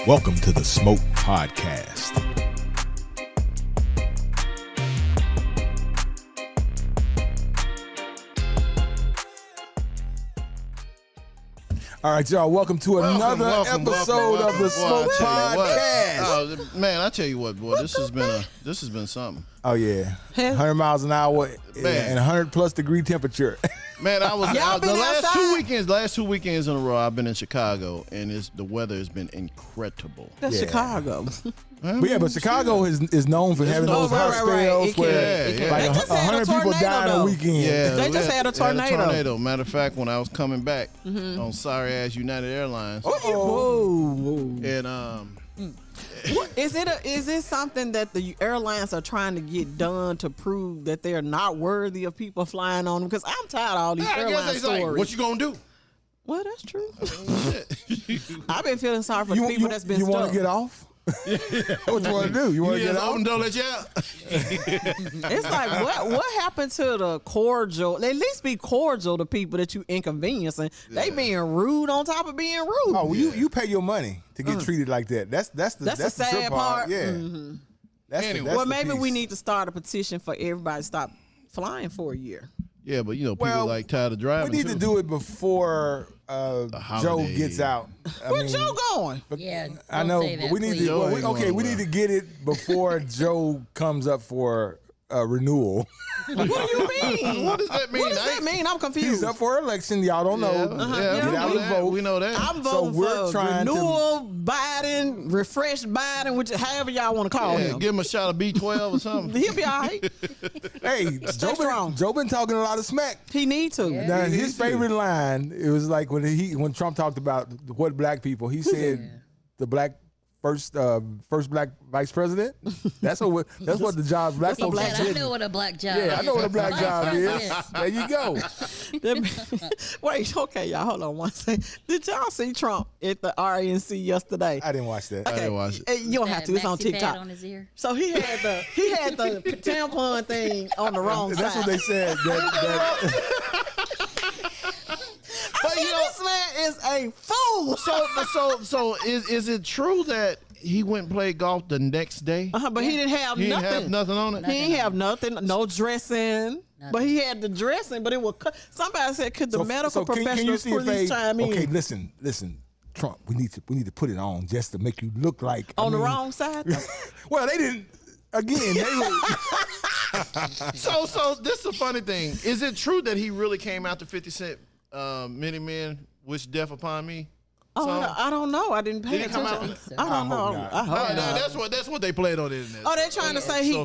Welcome to the Smoke Podcast. All right, y'all. Welcome to another episode of the Smoke Podcast. Oh, man, I tell you what, boy, this has been something. Oh yeah, 100 miles an hour and 100 plus degree temperature. Man, I was Y'all the been last two weekends in a row. I've been in Chicago, and the weather has been incredible. That's Chicago. But Chicago is known for having those hot spells where like 100 people died on a weekend. Yeah, they just had a tornado. Matter of fact, when I was coming back on sorry ass United Airlines, Whoa. and Is it something that the airlines are trying to get done to prove that they're not worthy of people flying on them? Because I'm tired of all these airline stories. like, what you gonna do? Well, that's true. I've been feeling sorry for the people that's been stuck. You want to get off? What you want to do? You want to get off? Don't let you out. It's like what happened to the cordial? At least be cordial to people that you inconveniencing. They being rude on top of being rude. Oh, well, you pay your money to get treated like that. That's the sad part. Yeah. Mm-hmm. That's maybe the we piece. need to start a petition for everybody to stop flying for a year. Yeah, but people like tired of driving. We need to do it before Joe gets out. Where Joe going? Yeah, I know, say but that, we need please. to. We need to get it before Joe comes up for renewal. What do you mean? What does that mean? What does that mean? I'm confused. He's up for election. Y'all don't know. Yeah, Get out and vote. We know that. I'm So voting we're for trying to- renewal Biden, refreshed Biden, which however y'all want to call him. Give him a shot of B12 or something. He'll be all right. Hey, strong. Joe been talking a lot of smack. He need to. Yeah. Now, his favorite line, it was like when Trump talked about what black people, he said the first black vice president. That's what the job black folks I did. know what a black job is. Yeah, I know what a black job is. Yes. There you go. Wait, okay, y'all, hold on one second. Did y'all see Trump at the RNC yesterday? I didn't watch that. I didn't watch it. You don't have to. It's on Maxi TikTok. pad on his ear. So he had the tampon thing on the wrong side. That's what they said. I said, this man is a fool. So is it true that he went and played golf the next day? But he didn't have He nothing. didn't have nothing on it. He didn't have nothing. No dressing. But he had the dressing. But it was somebody said, could the medical professionals please chime in? Okay, listen, Trump. We need to put it on just to make you look like On the wrong side. Well, they didn't. Again, they were. So this is the funny thing. Is it true that he really came out to 50 Cent, Many Men Wish Death Upon Me? Oh, I don't know. I didn't pay Did he come attention. out? I don't know. not. I hope not. That's what they played on the internet. Oh, they trying to say he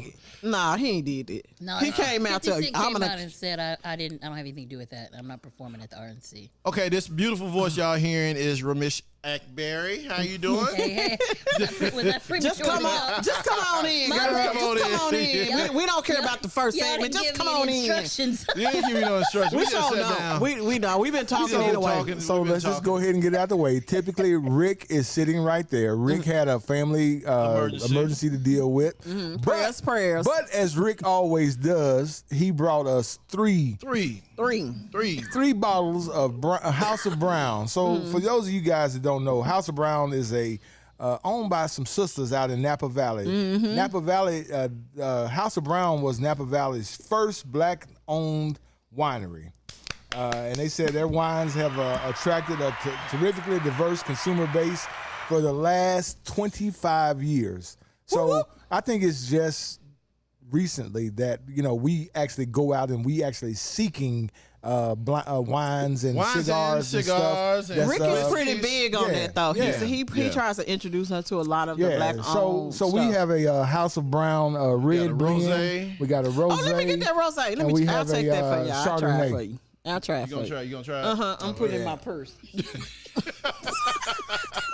ain't did it. No, he came out to. 50 Cent I'm came gonna. out and said, I don't have anything to do with that. I'm not performing at the RNC. Okay, this beautiful voice y'all hearing is Raumesh Akbari. How you doing? Hey. Was that Just come on. Just come on in, girl. Come Just come on in. We don't care about the first Y'all segment. didn't Just give come me on in. instructions. You didn't give me no instructions. We just don't sat know. down. We know. We've been talking been anyway. talking. So We've been let's just talking. go ahead and get it out the way. Typically, Rick is sitting right there. Rick had a family emergency to deal with. Prayers. But as Rick always does, he brought us three bottles of House of Brown. So for those of you guys that don't know, House of Brown is owned by some sisters out in Napa Valley. Napa Valley, House of Brown was Napa Valley's first black-owned winery. And they said their wines have attracted a terrifically diverse consumer base for the last 25 years. So I think it's just recently that we actually go out and we actually seeking wines and cigars and stuff. Rick is pretty big on that though. Yeah. He tries to introduce her to a lot of the black owned So we have a House of Brown red blend. rosé. We got a rosé. Oh, let me get that rosé. I'll take that for you. I'll try it for you. I'll try it for you. You gonna try it? I'm putting it in my purse.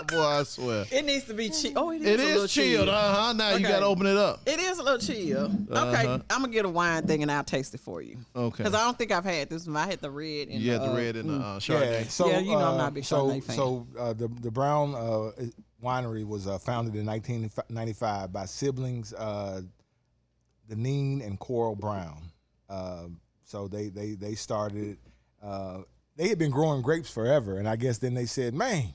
Boy, I swear. It needs to be chill. Oh, It is chilled. Now you gotta open it up. It is a little chill. Okay, I'm gonna get a wine thing and I'll taste it for you. Okay. Because I don't think I've had this one. I had the red and You had the red and the Chardonnay. Yeah, so, I'm not a big Chardonnay fan. So the Brown winery was founded in 1995 by siblings Deneen and Coral Brown. So they started. They had been growing grapes forever, and I guess then they said, "Man,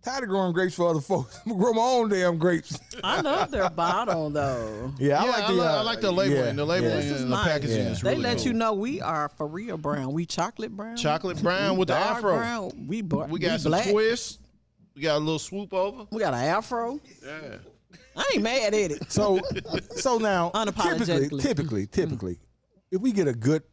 Tired of growing grapes for other folks. I'm gonna grow my own damn grapes. I love their bottle though. Yeah, I like the labeling. yeah, The labeling This is and the nice. packaging Yeah. is They really let cool. you know we are for real brown. We chocolate brown. Chocolate brown with the Dark afro. Brown. We We got some black. twists. We got a little swoop over. We got an afro. Yeah. I ain't mad at it. So now, Unapologetically. typically, if we get a good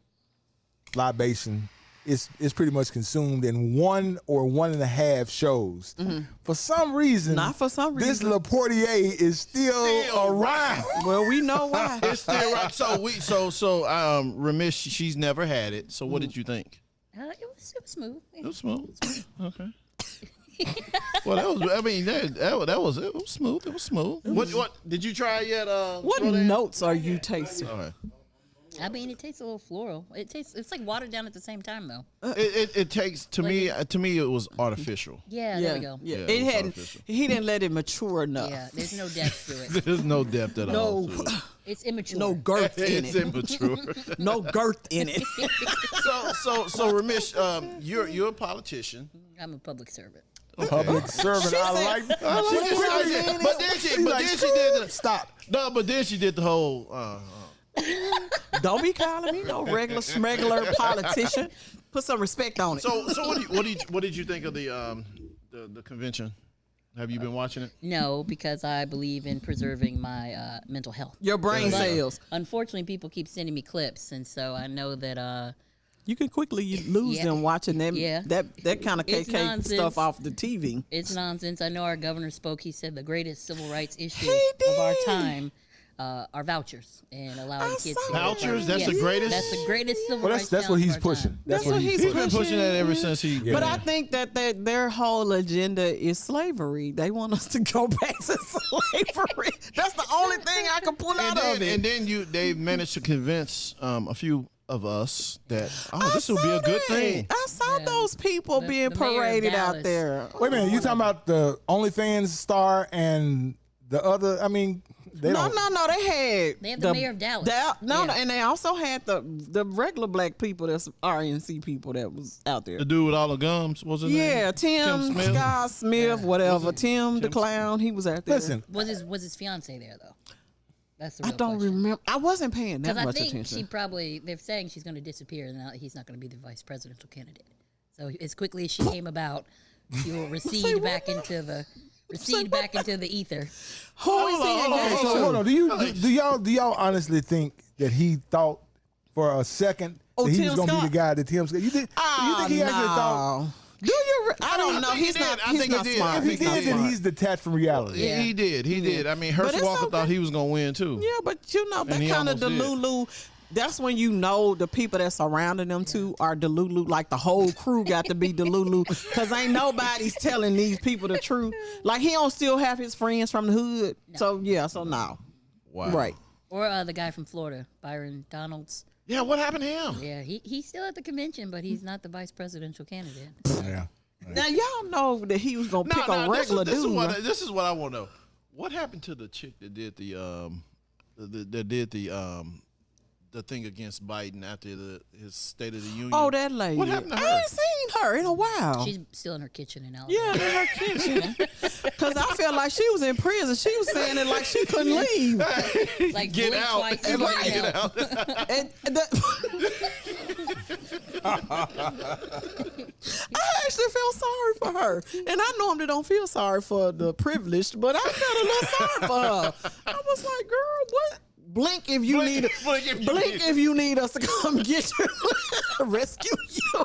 libation, it's pretty much consumed in 1 or 1.5 shows. For some reason, Not for some this reason. Le Portier is still around. Well, we know why. It's still right. So Raumesh, she's never had it. So what did you think? It was smooth. It was smooth. Okay. Well, that was. I mean, that was. It was smooth. It was smooth. What did you try it yet? What Rodan? notes are you tasting? All right. I mean, it tastes a little floral. It's like watered down at the same time, though. It takes to me. To me, it was artificial. Yeah, there we go. Yeah, Yeah, it it was hadn't. artificial. He didn't let it mature enough. Yeah, there's no depth to it. There's no depth at all. No, to it. It's immature. no girth in It's it. immature. No girth in it. So Raumesh, you're a politician. I'm a public servant. Public servant. She I said- like that. But then she did the Stop. no. But then she did the whole. Don't be calling me no regular smuggler politician. Put some respect on it. So what did you think of the convention? Have you been watching it? No, because I believe in preserving my mental health. Your brain But- cells. Unfortunately, people keep sending me clips, and so I know that You can quickly lose Yeah. them watching them. Yeah. That kind of It's KK nonsense. stuff off the TV. it's nonsense. I know our governor spoke. He said the greatest civil rights issue He of our did. time are vouchers and allowing I kids saw to that. Vouchers? That's the Yes, greatest? That's the greatest civil Well, rights. that's what challenge he's of our time. pushing. That's what he's He's been pushing that ever since he. But I think that their whole agenda is slavery. They want us to go back to slavery. That's the only thing I can pull out of it. And then they managed to convince a few of us that this will be saw a good that. thing. I saw Yeah. those people The- being the mayor of paraded out Dallas. there. Wait a minute. You talking about the OnlyFans star and the other? I mean, they No, don't. no, they had. They have the mayor of Dallas. No, Yeah. and they also had the regular black people that's RNC people that was out there. The dude with all the gums, was it? Yeah, Tim Smith? Scott Smith, whatever. Tim the clown, he was out there. Listen, Was his fiance there though? That's the I real don't question. remember. I wasn't paying that Because I much think attention. she probably, they're saying she's going to disappear and now he's not going to be the vice presidential candidate. So as quickly as she came about, she will recede back into the ether. Who is he engaged so to? hold on. Do y'all honestly think that he thought for a second Oh, that he Tim was gonna be Scott? the guy that Tim Scott? You think he actually thought? Do you? I don't know. I think He's he not. did. I He's think he not did. smart. I If he think He's not did, then smart. he's detached from reality. Yeah, he did. He did. I mean, But Herschel it's Walker okay. thought he was gonna win too. Yeah, but you know that he kind of almost did. delulu. That's when you know the people that's surrounding them too are delulu. Like the whole crew got to be delulu because ain't nobody's telling these people the truth. Like he don't still have his friends from the hood. So yeah, so now, Wow. right? Or the guy from Florida, Byron Donalds. Yeah. What happened to him? Yeah, he's still at the convention, but he's not the vice presidential candidate. Yeah. Now y'all know that he was gonna pick a regular this dude. right? This is what I want to know. What happened to the chick that did the thing against Biden after his State of the Union? Oh, that lady. What happened to her? I ain't seen her in a while. She's still in her kitchen in Alabama. Yeah, in her kitchen. Because I felt like she was in prison. She was saying it like she couldn't leave. Like Get blink out. twice and Everybody get get out. out. And I actually feel sorry for her. And I normally don't feel sorry for the privileged, but I felt a little sorry for her. I was like, girl, what? Blink if you need blink if you need us to come get you, rescue you.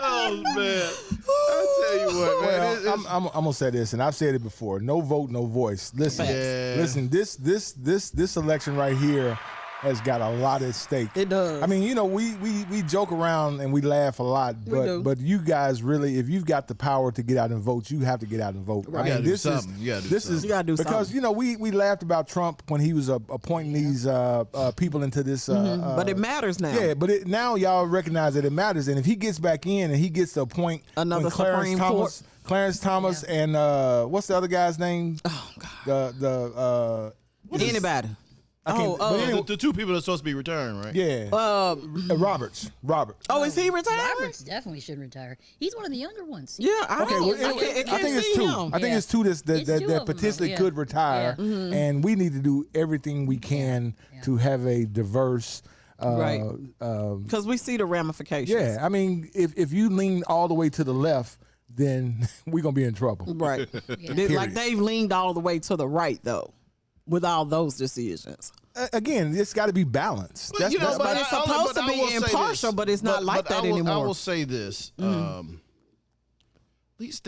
Oh man! I tell you what, man. Well, I'm gonna say this, and I've said it before: no vote, no voice. Listen, Yeah. listen. This election right here has got a lot at stake. It does. I mean, you know, we joke around and we laugh a lot, do. but you guys really, if you've got the power to get out and vote, you have to get out and vote. You gotta do something. You gotta do something. You gotta do because something. you know we laughed about Trump when he was appointing these people into this. But it matters now. Yeah, but now y'all recognize that it matters, and if he gets back in and he gets to appoint Another when Supreme Court. Clarence Thomas, and what's the other guy's name? Oh God. The Anybody. I can't. But anyway, The two people that's supposed to be retiring, right? yeah. Robert. Oh, is he retiring? Roberts definitely shouldn't retire. He's one of the younger ones. Yeah, I Okay, don't. well, I I think it's two. I think it's two It's two that of them, potentially though, yeah. could retire, and we need to do everything we can to have a diverse. Right. Because we see the ramifications. Yeah, I mean, if you lean all the way to the left, then we're gonna be in trouble. Right. Like they've leaned all the way to the right though, with all those decisions. Again, it's got to be balanced. But, but it's supposed to be impartial, but it's not like that anymore. I will say this: at least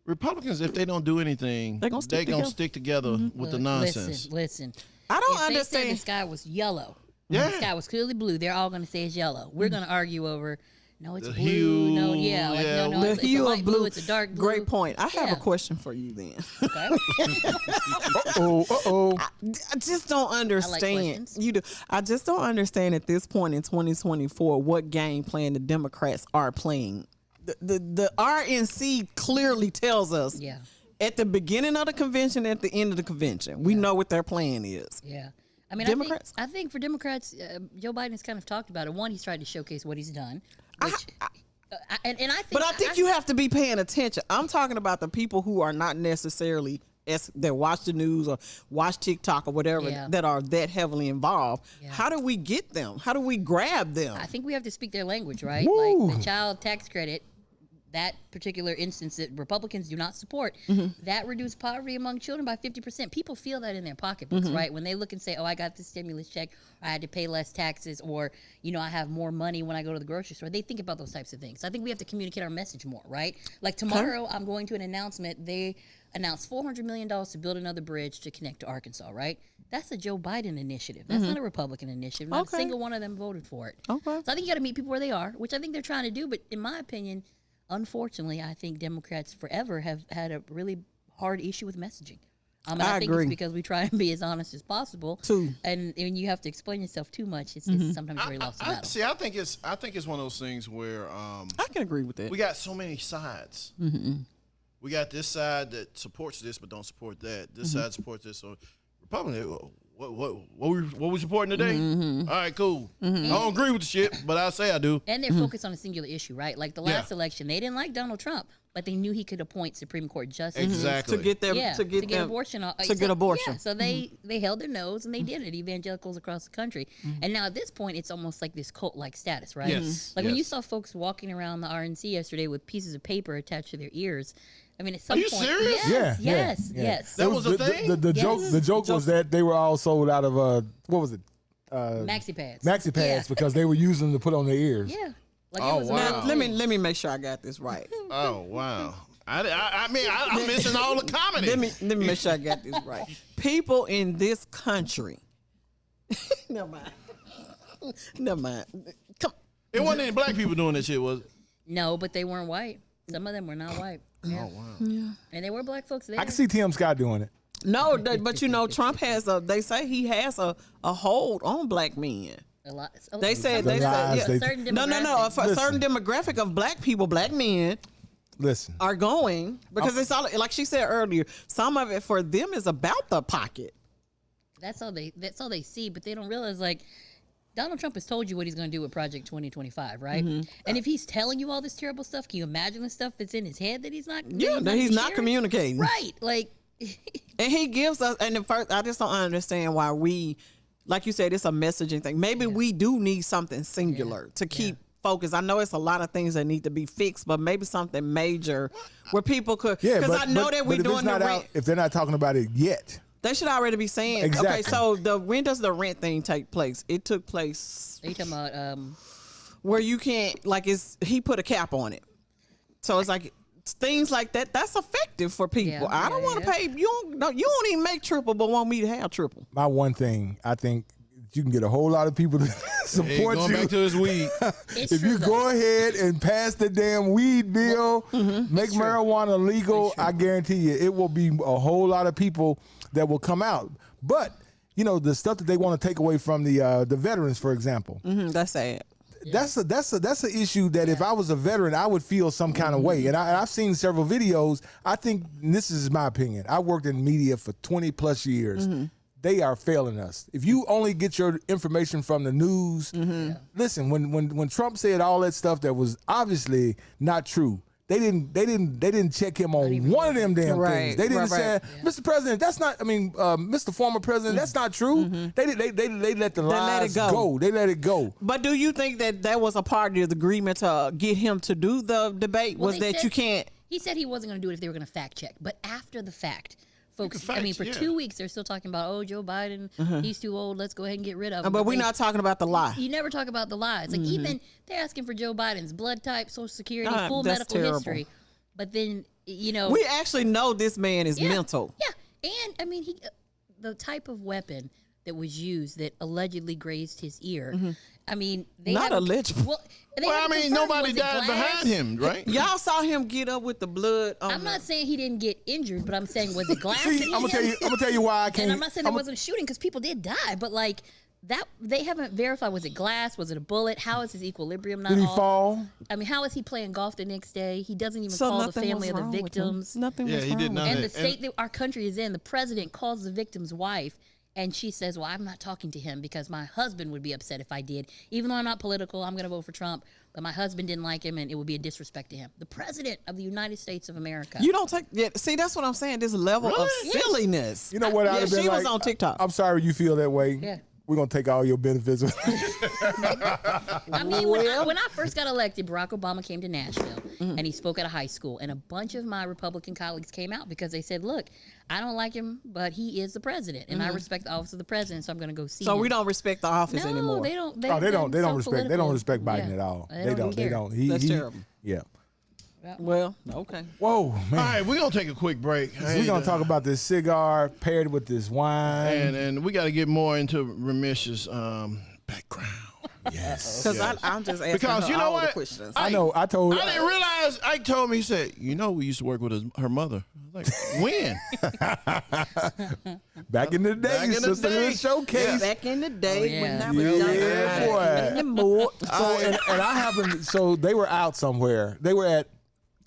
Republicans, if they don't do anything, they're gonna stick together with the nonsense. Listen. I don't If understand. they said the sky was yellow. Yeah. The sky was clearly blue. They're all going to say it's yellow. We're going to argue over, no, it's The blue. hue, No, yeah. Like, yeah. no, The it's a hue light of blue. It's a dark blue. Great point. I have Yeah. a question for you then. Okay. Uh-oh. I just don't understand. questions. You do. I just don't understand at this point in 2024 what game plan the Democrats are playing. The RNC clearly tells us Yeah. at the beginning of the convention, at the end of the convention, we know what their plan is. Yeah. I mean, Democrats? I think for Democrats, Joe Biden has kind of talked about it. One, he's tried to showcase what he's done. Which, and I think, But I think you have to be paying attention. I'm talking about the people who are not necessarily that watch the news or watch TikTok or whatever Yeah. that are that heavily involved. Yeah. How do we get them? How do we grab them? I think we have to speak their language, right? Woo. Like the child tax credit, that particular instance that Republicans do not support, that reduced poverty among children by 50%. People feel that in their pocketbooks, right? When they look and say, oh, I got this stimulus check, I had to pay less taxes, or, I have more money when I go to the grocery store. They think about those types of things. So I think we have to communicate our message more, right? Like tomorrow, I'm going to an announcement. They announced $400 million to build another bridge to connect to Arkansas, right? That's a Joe Biden initiative. That's not a Republican initiative. Not a single one of them voted for it. Okay. So I think you got to meet people where they are, which I think they're trying to do. But in my opinion, unfortunately, I think Democrats forever have had a really hard issue with messaging. And I think agree. it's because we try and be as honest as possible. Too. And when you have to explain yourself too much, it's sometimes very lost the battle. See, I think it's one of those things where I can agree with that. we got so many sides. We got this side that supports this but don't support that. This side supports this. So Republican, what we supporting today? All right, cool. I don't agree with the shit, but I say I do. And they're focused on a singular issue, right? Like the last election, they didn't like Donald Trump, but they knew he could appoint Supreme Court justices. Exactly. to get them To get them- abortion. to get abortion. Yeah, so they held their nose and they did it. Evangelicals across the country, and now at this point, it's almost like this cult-like status, right? Yes, Like when yes. you saw folks walking around the RNC yesterday with pieces of paper attached to their ears. I mean, at some Are you point, serious? Yes, Yeah. yes. That was a thing? The joke. Yes. The joke was that they were all sold out of what was it? Maxi pads. Maxi pads Yeah. because they were using them to put on their ears. Yeah. Like Oh, it was a wow. real Now, thing. let me make sure I got this right. Oh wow! I'm missing all the comedy. let me make sure I got this right. People in this country. Never mind. Come. It wasn't any black people doing that shit, was it? No, but they weren't white. Some of them were not white. Yeah. Oh wow! And there were black folks there. I can see Tim Scott doing it. No, but Trump has they say he has a hold on black men. A lot. They said The lies yeah. they- certain No, demographic. a certain demographic of black people, black men Listen, are going because it's all like she said earlier. Some of it for them is about the pocket. That's all they see, but they don't realize like Donald Trump has told you what he's going to do with Project 2025, right? And if he's telling you all this terrible stuff, can you imagine the stuff that's in his head that he's not? That he's not sharing? communicating. Right? Like, And he gives us, and at first, I just don't understand why we, like you said, it's a messaging thing. Maybe we do need something singular to keep focused. I know it's a lot of things that need to be fixed, but maybe something major where people could, because I know that we're if it's doing the not rent. out, if they're not talking about it yet. They should already be saying, Exactly. okay, so when does the rent thing take place? It took place are you talking about? where you can't, he put a cap on it. So it's like, things like that, that's effective for people. I don't want to pay, you don't even make triple, but want me to have triple. My one thing, I think you can get a whole lot of people to support Going you. back to his weed. It's If true, you though. go ahead and pass the damn weed bill, make marijuana legal, I guarantee you it will be a whole lot of people that will come out. But, the stuff that they want to take away from the veterans, for example, That's sad. that's an issue that if I was a veteran, I would feel some kind of way. And I've seen several videos. I think, and this is my opinion, I worked in media for 20 plus years. they are failing us. If you only get your information from the news, listen, when Trump said all that stuff that was obviously not true, they didn't check him on one of them damn things. They didn't say, Mr. President, that's not. I mean, Mr. Former President, that's not true. They let the lies go. They let it go. But do you think that was a part of the agreement to get him to do the debate? Well, was that you can't? He said he wasn't going to do it if they were going to fact check. But after the fact, folks, fact, I mean, for 2 weeks, they're still talking about, oh, Joe Biden, he's too old. Let's go ahead and get rid of him. But we're not talking about the lie. You never talk about the lies. Like even they're asking for Joe Biden's blood type, Social Security, full that's medical terrible. history. But then, you know. We actually know this man is mental. Yeah. And, I mean, the type of weapon that was used that allegedly grazed his ear. I mean, they Not allegedly. Well, I mean, nobody died behind him, right? Y'all saw him get up with the blood. I'm not saying he didn't get injured, but I'm saying was it glass? See, I'm gonna tell you why I can't. And I'm not saying there wasn't shooting because people did die, but like that they haven't verified. Was it glass? Was it a bullet? How is his equilibrium not? Did he off? fall? I mean, how is he playing golf the next day? He doesn't even call the family of the victims. Nothing was he wrong did with not. him. And the state that our country is in, the president calls the victim's wife. And she says, well, I'm not talking to him because my husband would be upset if I did. Even though I'm not political, I'm going to vote for Trump. But my husband didn't like him, and it would be a disrespect to him. The president of the United States of America. You don't take. Yeah, see, that's what I'm saying. This level of silliness. You know what? I'd have been she was like, on TikTok. I'm sorry you feel that way. Yeah. We're gonna take all your benefits. I mean, when I first got elected, Barack Obama came to Nashville, and he spoke at a high school. And a bunch of my Republican colleagues came out because they said, look, I don't like him, but he is the president. And I respect the office of the president, so I'm going to go see him. So we don't respect the office anymore. They don't. They don't respect Biden Yeah. at all. They don't care. That's terrible. Yeah. Well, okay. Whoa, man. All right, we're going to take a quick break. We're gonna talk about this cigar paired with this wine. And we got to get more into Ramesh's background. Yes. Because I'm just asking Because her you know all what? the questions. I know. I told. I didn't realize. Ike told me, he said, you know, we used to work with her mother. I was like, when? Back in the day, Back in the Sisterhood day. Showcase. Back in the day yeah. when I was Yeah, boy. in the mood. So and I happened. So they were out somewhere. They were at.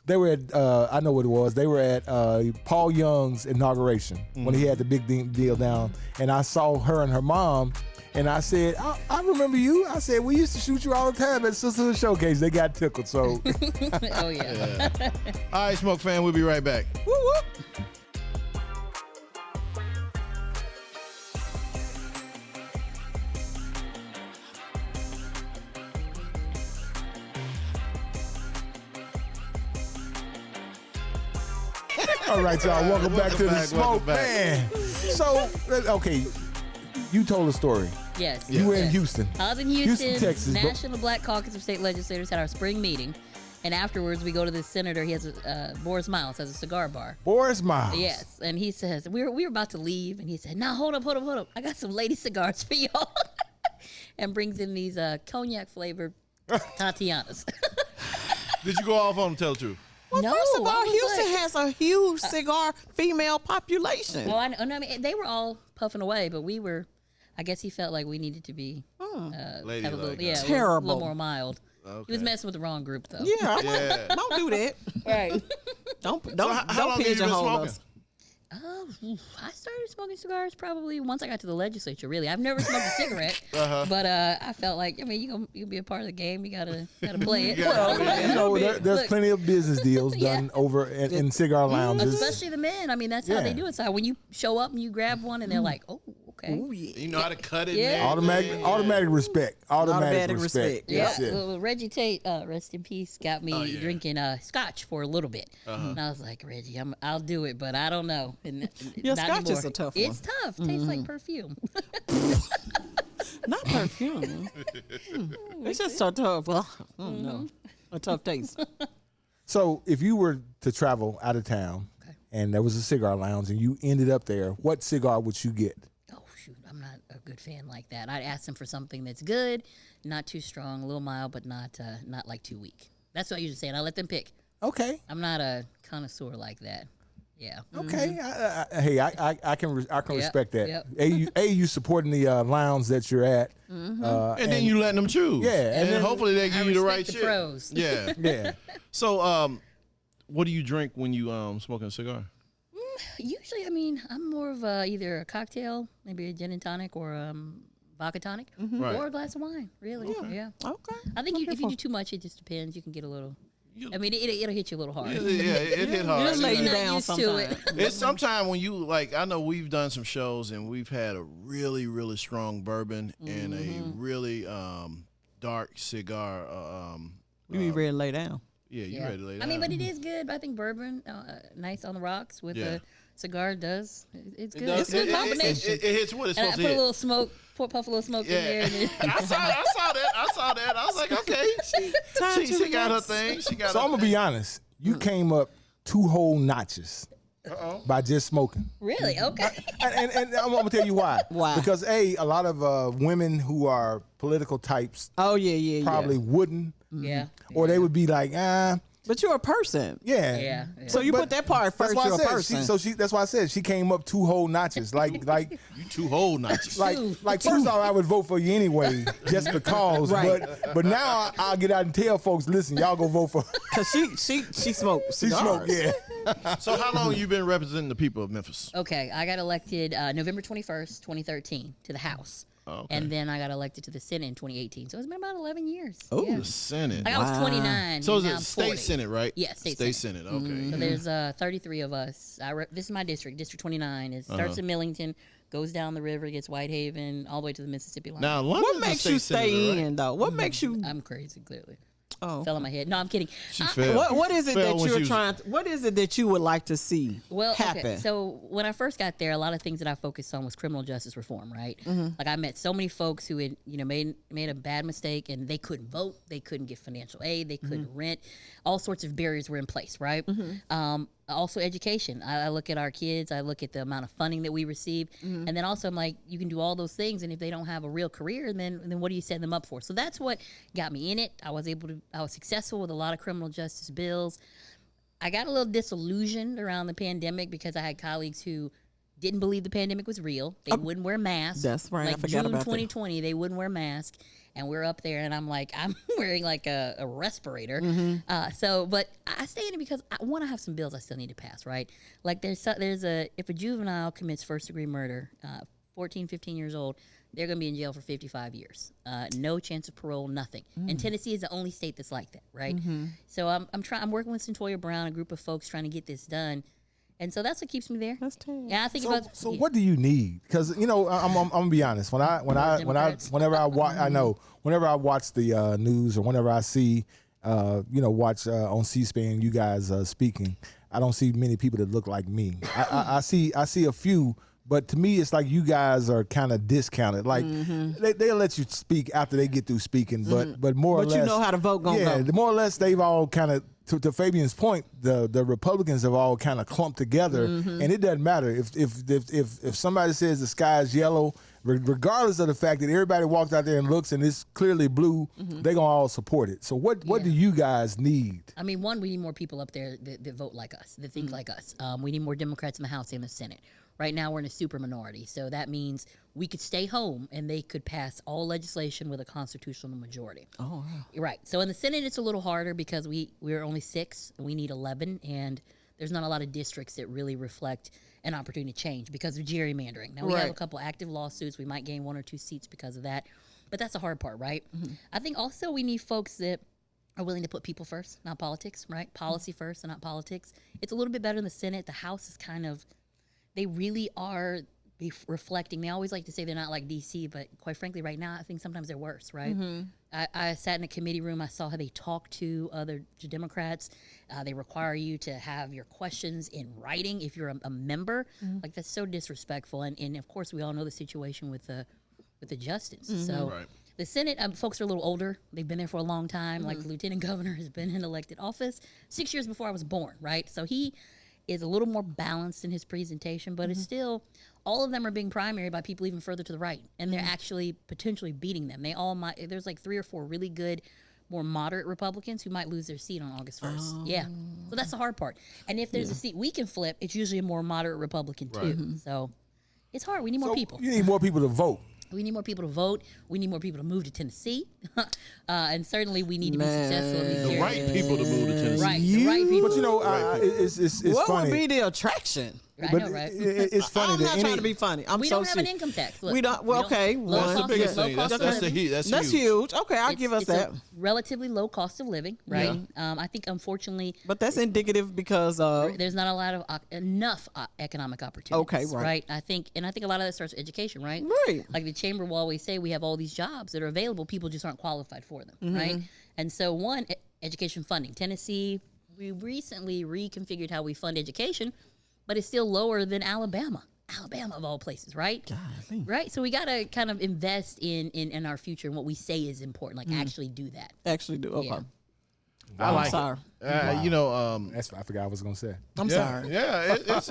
I know what it was. They were at Paul Young's inauguration when he had the big deal down, and I saw her and her mom. And I said, I remember you. I said, we used to shoot you all the time at Sisterhood Showcase. They got tickled, so. Oh, yeah. All right, Smoke Fan, we'll be right back. Woo, woo. All right, y'all. Welcome back to the welcome Smoke back. Man. So, okay, you told a story. Yes. You were in yes. Houston. I was in Houston, Texas. National Black Caucus of State Legislators had our spring meeting. And afterwards, we go to the senator. He has Boris Miles has a cigar bar. Boris Miles. Yes, and he says we were about to leave, and he said, "No, hold up! I got some lady cigars for y'all," and brings in these cognac flavored Tatianas. Did you go off on him, tell the truth? Well, No, first of I all, was Houston like- has a huge cigar female population. Oh, I know. No, I mean, they were all puffing away, but we were. I guess he felt like we needed to be have a little, Ladylike, yeah, huh? a Terrible. little more mild. Okay. He was messing with the wrong group, though. Yeah, Yeah. don't do that. Right. Don't How long have you been pigeonhole smoking? us. I started smoking cigars probably once I got to the legislature. Really, I've never smoked a cigarette, but I felt like you'll be a part of the game. You gotta play it. There's Look. plenty of business deals Yeah. done over in cigar lounges. Especially the men. I mean, that's how Yeah. they do it. So when you show up and you grab one, and they're like, "Oh, okay." Ooh, yeah. You know how to cut it, Yeah. man. Automatic respect. Automatic respect. respect. Yeah, That's it. well, Reggie Tate, rest in peace, got me drinking scotch for a little bit, and I was like, Reggie, I'll do it, but I don't know. And Yeah, not scotch is anymore. a tough It's tough. Tastes like perfume. Not perfume. It's just so tough. Well, I don't know. A tough taste. So if you were to travel out of town and there was a cigar lounge and you ended up there, what cigar would you get? Oh shoot, I'm not a good fan like that. I'd ask them for something that's good, not too strong, a little mild, but not like too weak. That's what I usually say, and I let them pick. Okay. I'm not a connoisseur like that. Yeah. Okay. I can respect that. Yep. You supporting the lounge that you're at. And then you letting them choose. Yeah, And, and then then- hopefully they I give you the right respect the shit. pros. Yeah. Yeah. So, what do you drink when you smoking a cigar? Usually, I mean, I'm more of either a cocktail, maybe a gin and tonic, or vodka tonic, Right. or a glass of wine. Really, yeah. Okay. I think if you do too much, it just depends. You can get a little. I mean, it'll hit you a little hard. Yeah, it hit hard. It'll lay you You're not down used to sometimes. It's sometimes when you like. I know we've done some shows and we've had a really, really strong bourbon and a really dark cigar. You be ready to lay down. Yeah, you Yeah. ready to lay down. I mean, but it is good. I think bourbon, nice on the rocks with a cigar does. It's good. It's a good combination. It hits what it's And I supposed put to a hit. little smoke, puff a little smoke in there. And then, I saw that. I was like, okay, she got her thing. She got. So her I'm gonna be honest. You came up 2 whole notches by just smoking. really? Okay. And I'm gonna tell you why. Why? Because a lot of women who are political types Oh yeah. probably wouldn't, Yeah. or they would be like, But you're a person. yeah. Yeah. So you put that part That's first. why You're I a said. person. That's why I said she came up 2 whole notches. Like You 2 whole notches. like first off, I would vote for you anyway, just because. Right. But now I'll get out and tell folks, listen, y'all go vote for. Cause she smoked She cigars. smoked, yeah. So how long you been representing the people of Memphis? Okay. I got elected November 21st, 2013 to the House. Oh, okay. And then I got elected to the Senate in 2018. So it's been about 11 years. Oh, yeah. The Senate. Like I was 29. So is and it now I'm state 40. Senate, right? Yeah, state Senate. Okay. So there's 33 of us. This is my district, District 29. It starts in Millington, goes down the river, gets Whitehaven, all the way to the Mississippi line. Now, London's what a makes state you stay senator, right? in though? What makes you? I'm crazy, clearly. Oh, Fell on my head. No, I'm kidding. She fell. what is it Fell that when she you're was- trying? What is it that you would like to see happen? Okay. So when I first got there, a lot of things that I focused on was criminal justice reform, right? Like I met so many folks who had, made a bad mistake and they couldn't vote, they couldn't get financial aid, they couldn't rent, all sorts of barriers were in place, right? Also education. I look at our kids, I look at the amount of funding that we receive, and then also I'm like, you can do all those things, and if they don't have a real career, then what do you set them up for? So that's what got me in it. I was successful with a lot of criminal justice bills. I got a little disillusioned around the pandemic because I had colleagues who didn't believe the pandemic was real. They wouldn't wear masks. That's right. I Like forgot June about that. 2020, they wouldn't wear masks. And we're up there, and I'm like, I'm wearing like a respirator. But I stay in it because I want to have some bills I still need to pass, right? Like if a juvenile commits first degree murder, 14, 15 years old, they're going to be in jail for 55 years. No chance of parole, nothing. And Tennessee is the only state that's like that, right? So I'm working with Centoya Brown, a group of folks trying to get this done. And so that's what keeps me there. That's terrible. Yeah, I think So what do you need? Because I'm gonna be honest. Whenever I watch the news or whenever I see watch on C-SPAN you guys speaking, I don't see many people that look like me. I see a few. But to me, it's like you guys are kind of discounted. Like they'll let you speak after they get through speaking, but more or less, But you know how the vote gonna go. more or less, they've all kind of to Fabian's point, the Republicans have all kind of clumped together, and it doesn't matter if somebody says the sky is yellow, regardless of the fact that everybody walks out there and looks and it's clearly blue, they're gonna all support it. So what do you guys need? I mean, one, we need more people up there that vote like us, that think like us. We need more Democrats in the House and the Senate. Right now, we're in a super minority, so that means we could stay home and they could pass all legislation with a constitutional majority. Oh, wow. Right. So in the Senate, it's a little harder because we're only 6, and we need 11, and there's not a lot of districts that really reflect an opportunity to change because of gerrymandering. Now, we have a couple active lawsuits. We might gain 1 or 2 seats because of that, but that's the hard part, right? I think also we need folks that are willing to put people first, not politics, right? Policy first and not politics. It's a little bit better in the Senate. The House is kind of... They really are reflecting. They always like to say they're not like D.C., but quite frankly, right now, I think sometimes they're worse, right? I sat in a committee room. I saw how they talk to other Democrats. They require you to have your questions in writing if you're a member. Like, that's so disrespectful. And of course, we all know the situation with the justice. So the Senate, folks are a little older. They've been there for a long time. Like, the lieutenant governor has been in elected office 6 years before I was born, right? So he is a little more balanced in his presentation, but it's still, all of them are being primaried by people even further to the right, and they're actually potentially beating them. They all might, there's like 3 or 4 really good, more moderate Republicans who might lose their seat on August 1st. Yeah. So that's the hard part. And if there's a seat we can flip, it's usually a more moderate Republican too. So it's hard. We need more people. You need more people to vote. We need more people to vote. We need more people to move to Tennessee. And certainly we need to be successful in these The areas. right people to move to Tennessee. Right, the right people. But it's What funny. would be the attraction? I know, right? It's funny I'm that not trying to be funny. We don't have an income tax. Look, we don't. Well, okay. That's the biggest thing. That's huge. Okay, I'll give us it's that. a relatively low cost of living, right? Yeah. I think, unfortunately, But that's indicative because of there's not a lot of enough economic opportunities. Okay, right. I think a lot of that starts with education, right? Right. Like the chamber will always say, we have all these jobs that are available. People just aren't qualified for them, Mm-hmm. right? And so, education funding. Tennessee, we recently reconfigured how we fund education, but it's still lower than Alabama. Alabama of all places, right? Golly. Right. So we got to kind of invest in our future and what we say is important. Like actually do that. actually do. Okay. Yeah. I like sorry. it. You know, I forgot what I was gonna say. I'm sorry. Yeah, it's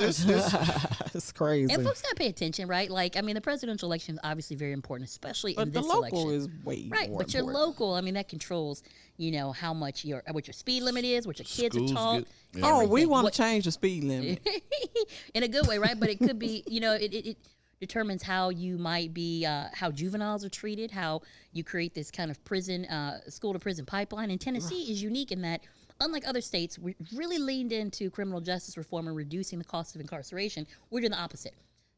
It's crazy. And folks gotta pay attention, right? Like, I mean, the presidential election is obviously very important, especially in But the this local election. is way Right, more but your important. local, I mean, that controls, how much what your speed limit is, what your kids Schools are taught. get- yeah. Oh, we everything. want What- to change the speed limit. in a good way, right? But it could be, it determines how you might be, how juveniles are treated, how you create this kind of prison, school to prison pipeline. And Tennessee is unique in that, unlike other states, we really leaned into criminal justice reform and reducing the cost of incarceration. We're doing the opposite.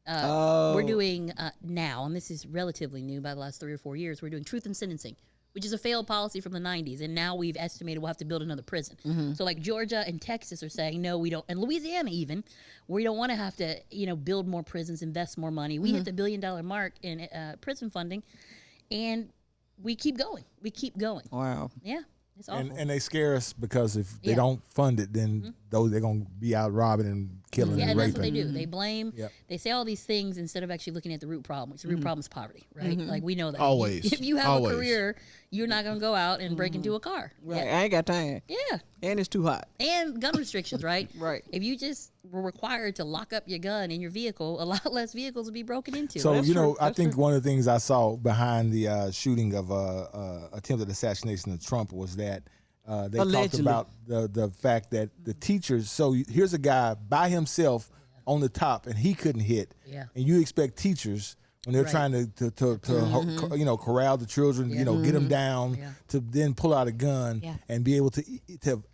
We're doing now, and this is relatively new by the last 3 or 4 years, we're doing truth in sentencing, which is a failed policy from the 90s. And now we've estimated we'll have to build another prison. So like Georgia and Texas are saying, no, we don't. And Louisiana even, we don't want to have to, build more prisons, invest more money. We hit the $1 billion mark in prison funding, and we keep going. We keep going. Wow. Yeah. It's awful. And they scare us because if they Yeah. don't fund it, then they're gonna be out robbing and killing Yeah, and and that's what they raping. do. They blame. Yep. They say all these things instead of actually looking at the root problem. Which the root problem is poverty, right? Like we know that. Always. If you have Always. a career, you're not gonna go out and break into a car. Right. Yeah. I ain't got time. Yeah. And it's too hot. And gun restrictions, right? Right. If you just were required to lock up your gun in your vehicle, a lot less vehicles would be broken into. So That's true. I That's think true. one of the things I saw behind the shooting of attempted assassination of Trump was that they talked Allegedly. about the fact that the teachers. So here's a guy by himself on the top, and he couldn't hit. Yeah. And you expect teachers when they're Right. trying to corral the children, get them down, Yeah. to then pull out a gun Yeah. and be able to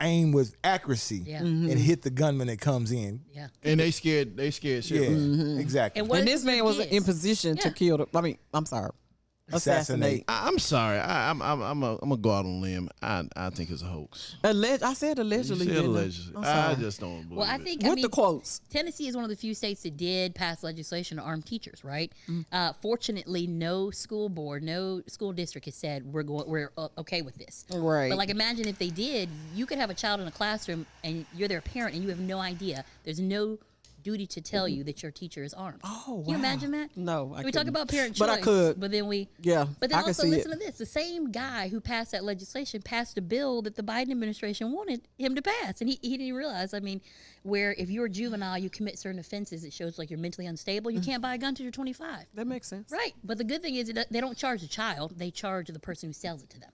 aim with accuracy Yeah. and hit the gunman that comes in. Yeah. and they scared Yeah, shitless. exactly. And what And if this it's man your was kids? in position to Yeah. kill the. I'm sorry. Assassinate. I'm sorry. I'm gonna go out on a limb. I think it's a hoax. I said allegedly. You said didn't I? allegedly. I'm I sorry. just don't believe Well, I it. think With the quotes. Tennessee is one of the few states that did pass legislation to arm teachers, right? Fortunately, no school board, no school district has said we're okay with this. Right. But like, imagine if they did, you could have a child in a classroom and you're their parent and you have no idea. There's no duty to tell you that your teacher is armed. Oh, Can you wow. imagine that? No, I we talk couldn't. about parent choice, But I could. But then Yeah, But then I can also see listen it. to this: the same guy who passed that legislation passed a bill that the Biden administration wanted him to pass, and he didn't realize. I mean, where if you're a juvenile, you commit certain offenses, it shows like you're mentally unstable. You can't buy a gun till you're 25. That makes sense. Right. But the good thing is they don't charge the child; they charge the person who sells it to them.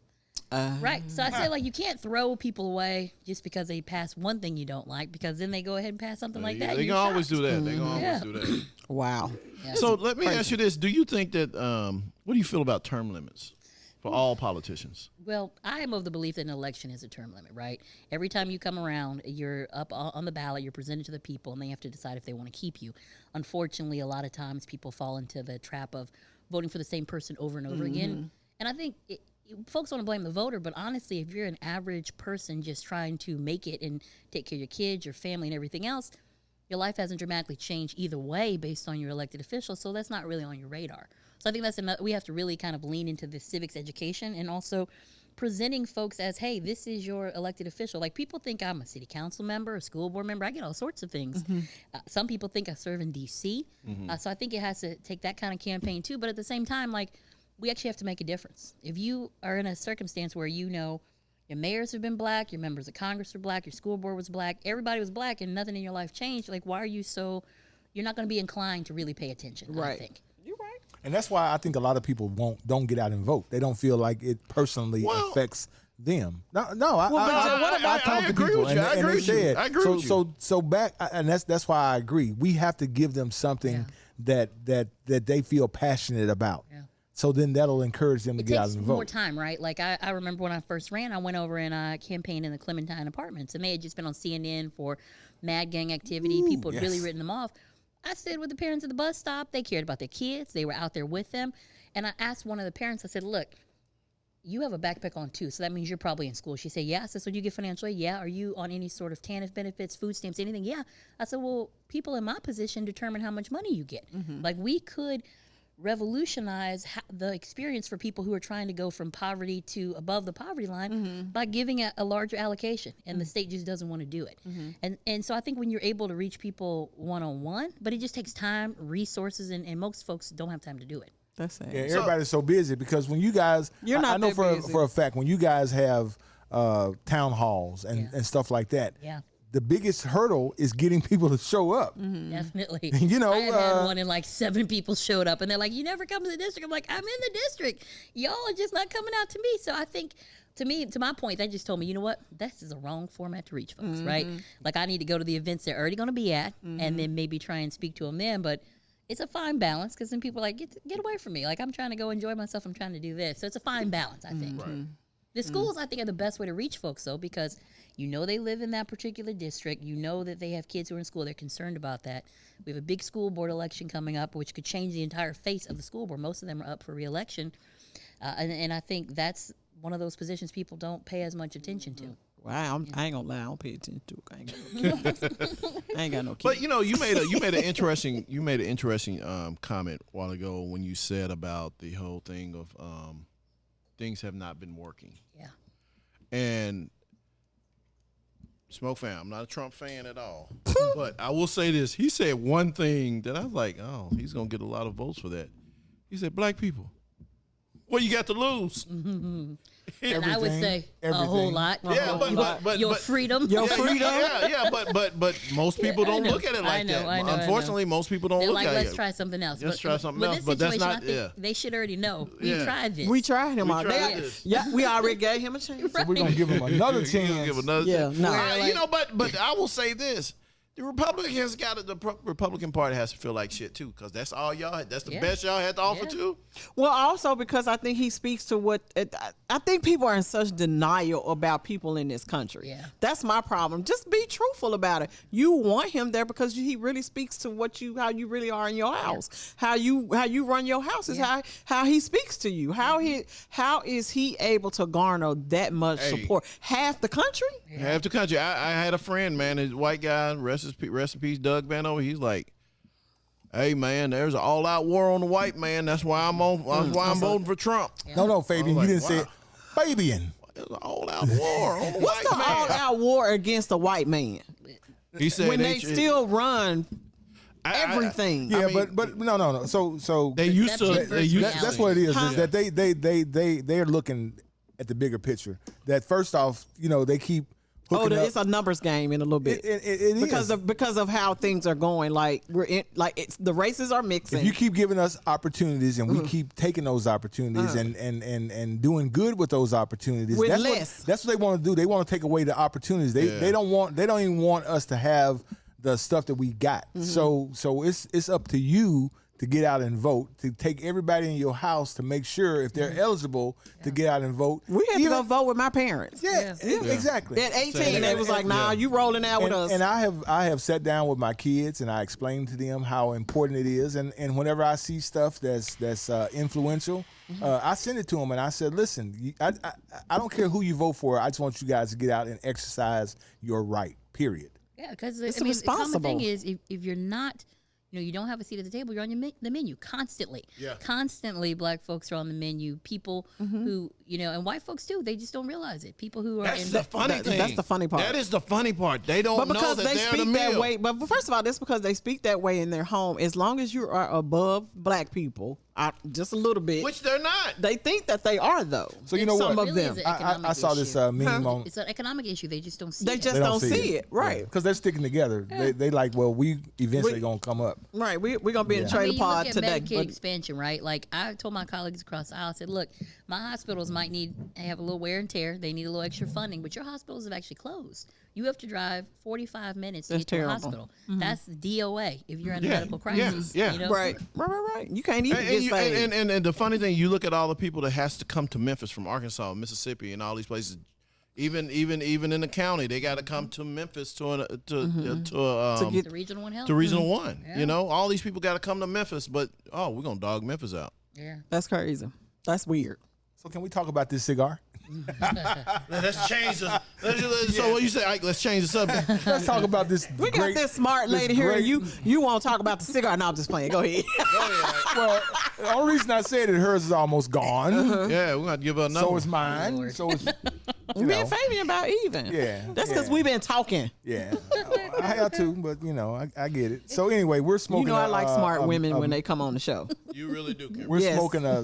Right. So I say, like, you can't throw people away just because they pass one thing you don't like, because then they go ahead and pass something like that. They you're can always shocked. do that. They can always Yeah. do that. Wow. Yeah. So let me ask you this: do you think that? What do you feel about term limits for all politicians? Well, I am of the belief that an election is a term limit, right? Every time you come around, you're up on the ballot, you're presented to the people, and they have to decide if they want to keep you. Unfortunately, a lot of times people fall into the trap of voting for the same person over and over again. And I think folks want to blame the voter, but honestly, if you're an average person just trying to make it and take care of your kids, your family, and everything else, your life hasn't dramatically changed either way based on your elected official, so that's not really on your radar. So I think that's we have to really kind of lean into this civics education and also presenting folks as, hey, this is your elected official. Like, people think I'm a city council member, a school board member. I get all sorts of things. Some people think I serve in D.C. So I think it has to take that kind of campaign too. But at the same time, like, we actually have to make a difference. If you are in a circumstance where your mayors have been black, your members of Congress are black, your school board was black, everybody was black, and nothing in your life changed, like, why are you you're not going to be inclined to really pay attention, I Right. think. You're right. And that's why I think a lot of people don't get out and vote. They don't feel like it personally affects them. No, I talk to agree people with you. I and agree they with you. said, I agree with you. So back, and that's why I agree. We have to give them something that they feel passionate about. Yeah. So then that'll encourage them to get out takes and vote. more time, right? Like I remember when I first ran, I went over and campaigned in the Clementine apartments, and they had just been on CNN for mad gang activity. People had really written them off. I stood with the parents at the bus stop. They cared about their kids. They were out there with them. And I asked one of the parents, I said, look, you have a backpack on too, so that means you're probably in school. She said, yeah. I said, so do you get financial aid? Yeah. Are you on any sort of TANF benefits, food stamps, anything? Yeah. I said, well, people in my position determine how much money you get. Like we could revolutionize the experience for people who are trying to go from poverty to above the poverty line by giving a larger allocation, and the state just doesn't want to do it. And so I think when you're able to reach people one-on-one, but it just takes time, resources, and most folks don't have time to do it. That's it. Yeah, everybody's so busy because when you guys, You're not I know that busy. for a fact, when you guys have town halls and stuff like that, the biggest hurdle is getting people to show up. Definitely. You know, I had one and like 7 people showed up, and they're like, you never come to the district. I'm like, I'm in the district. Y'all are just not coming out to me. So I think, to my point, that just told me, you know what? This is a wrong format to reach folks, right? Like I need to go to the events they're already going to be at and then maybe try and speak to them then. But it's a fine balance because then people are like, get away from me. Like I'm trying to go enjoy myself. I'm trying to do this. So it's a fine balance, I think. The schools, I think, are the best way to reach folks, though, because you know they live in that particular district. You know that they have kids who are in school. They're concerned about that. We have a big school board election coming up, which could change the entire face of the school board. Most of them are up for re-election. And I think that's one of those positions people don't pay as much attention to. Wow, I ain't gonna lie, I don't pay attention to it. I ain't got no kids. But you know, you made an interesting comment a while ago when you said about the whole thing of things have not been working. Yeah. And Smoke fan, I'm not a Trump fan at all. But I will say this. He said one thing that I was like, oh, he's going to get a lot of votes for that. He said, black people. What you got to lose? And I would say a whole lot. Yeah, but your freedom. Your freedom. Yeah, but most people don't look at it like that. I know. Unfortunately, most people don't They're look like, at let's it. try something else. Let's try something else. This But that's situation, not. I think they should already know. We tried this. We tried him We out. tried this. Yeah, we already gave him a chance. So we're gonna give them another chance. Give another Yeah, chance. no. You know, but I will say this. The Republicans Republican Party has to feel like shit too, because that's all y'all. That's the best y'all had to offer too. Well, also because I think he speaks to what I think people are in such denial about people in this country. Yeah. That's my problem. Just be truthful about it. You want him there because he really speaks to how you really are in your house. How you run your house is how he speaks to you. How is he able to garner that much support? Half the country? Half the country. I had a friend, man, his white guy, rest in peace, Doug Vano. He's like, hey man, there's an all-out war on the white man. That's why I'm voting for Trump. No, Fabian, like, you didn't say it. Fabian. There's an all-out war on the What's white the man. all-out war against the white man? He said When they still run everything. Yeah, I mean, but no. So they used to. Perception They used versus to. that's what it is. Is that they're looking at the bigger picture. That first off, they keep. It's a numbers game in a little bit. It is because of how things are going. Like the races are mixing. If you keep giving us opportunities and we keep taking those opportunities and doing good with those opportunities, With that's less. that's what they want to do. They want to take away the opportunities. They don't even want us to have the stuff that we got. So it's up to you to get out and vote, to take everybody in your house to make sure if they're eligible to get out and vote. We had to go vote with my parents. Yeah, exactly. At 18, they was like, "Nah, you rolling out with us." And I have sat down with my kids and I explained to them how important it is. And whenever I see stuff that's influential, I send it to them and I said, "Listen, I don't care who you vote for. I just want you guys to get out and exercise your right. Period." Yeah, because It's the common responsible. thing is if you're not, you don't have a seat at the table, you're on the menu constantly. Yeah. Constantly, black folks are on the menu. People who, and white folks too, they just don't realize it. People who are That's the funny thing. That's the funny part. That is the funny part. They don't But know because that they they're the speak that meal. way, but first of all, that's because they speak that way in their home. As long as you are above black people, just a little bit, Which they're not. they think that they are though. So you know Some what? of them. I saw this meme on. It's an economic issue. They just don't see They it. just They don't see it, right? Because they're sticking together. They like, well, we eventually gonna come up. Right. We're gonna be in a trailer you pod look at today. Medicaid But expansion, right? Like I told my colleagues across the aisle, I said, look, My hospitals might have a little wear and tear. They need a little extra funding, but your hospitals have actually closed. You have to drive 45 minutes to get to a hospital. That's DOA if you're in a medical crisis. Yeah. You know? Right. You can't even get saved. And the funny thing, you look at all the people that has to come to Memphis from Arkansas, Mississippi, and all these places. Even in the county, they got to come to Memphis to get The Regional One Health. to Regional One. Yeah. You know, all these people got to come to Memphis, but we're gonna dog Memphis out. Yeah. That's crazy. That's weird. So can we talk about this cigar? Let's change So what you say, Ike? Let's change the subject. Let's talk about this. We got this smart lady here, and you want to talk about the cigar? No, I'm just playing. Go ahead. Well, the only reason I said it, hers is almost gone. Yeah, we're gonna give her another. So is mine. Lord. So is Me and Fabian about even. Yeah, That's because yeah. we've been talking. yeah. I have to, but I get it. So anyway, we're smoking. I like smart women when they come on the show. You really do, Kim. We're Yes. smoking a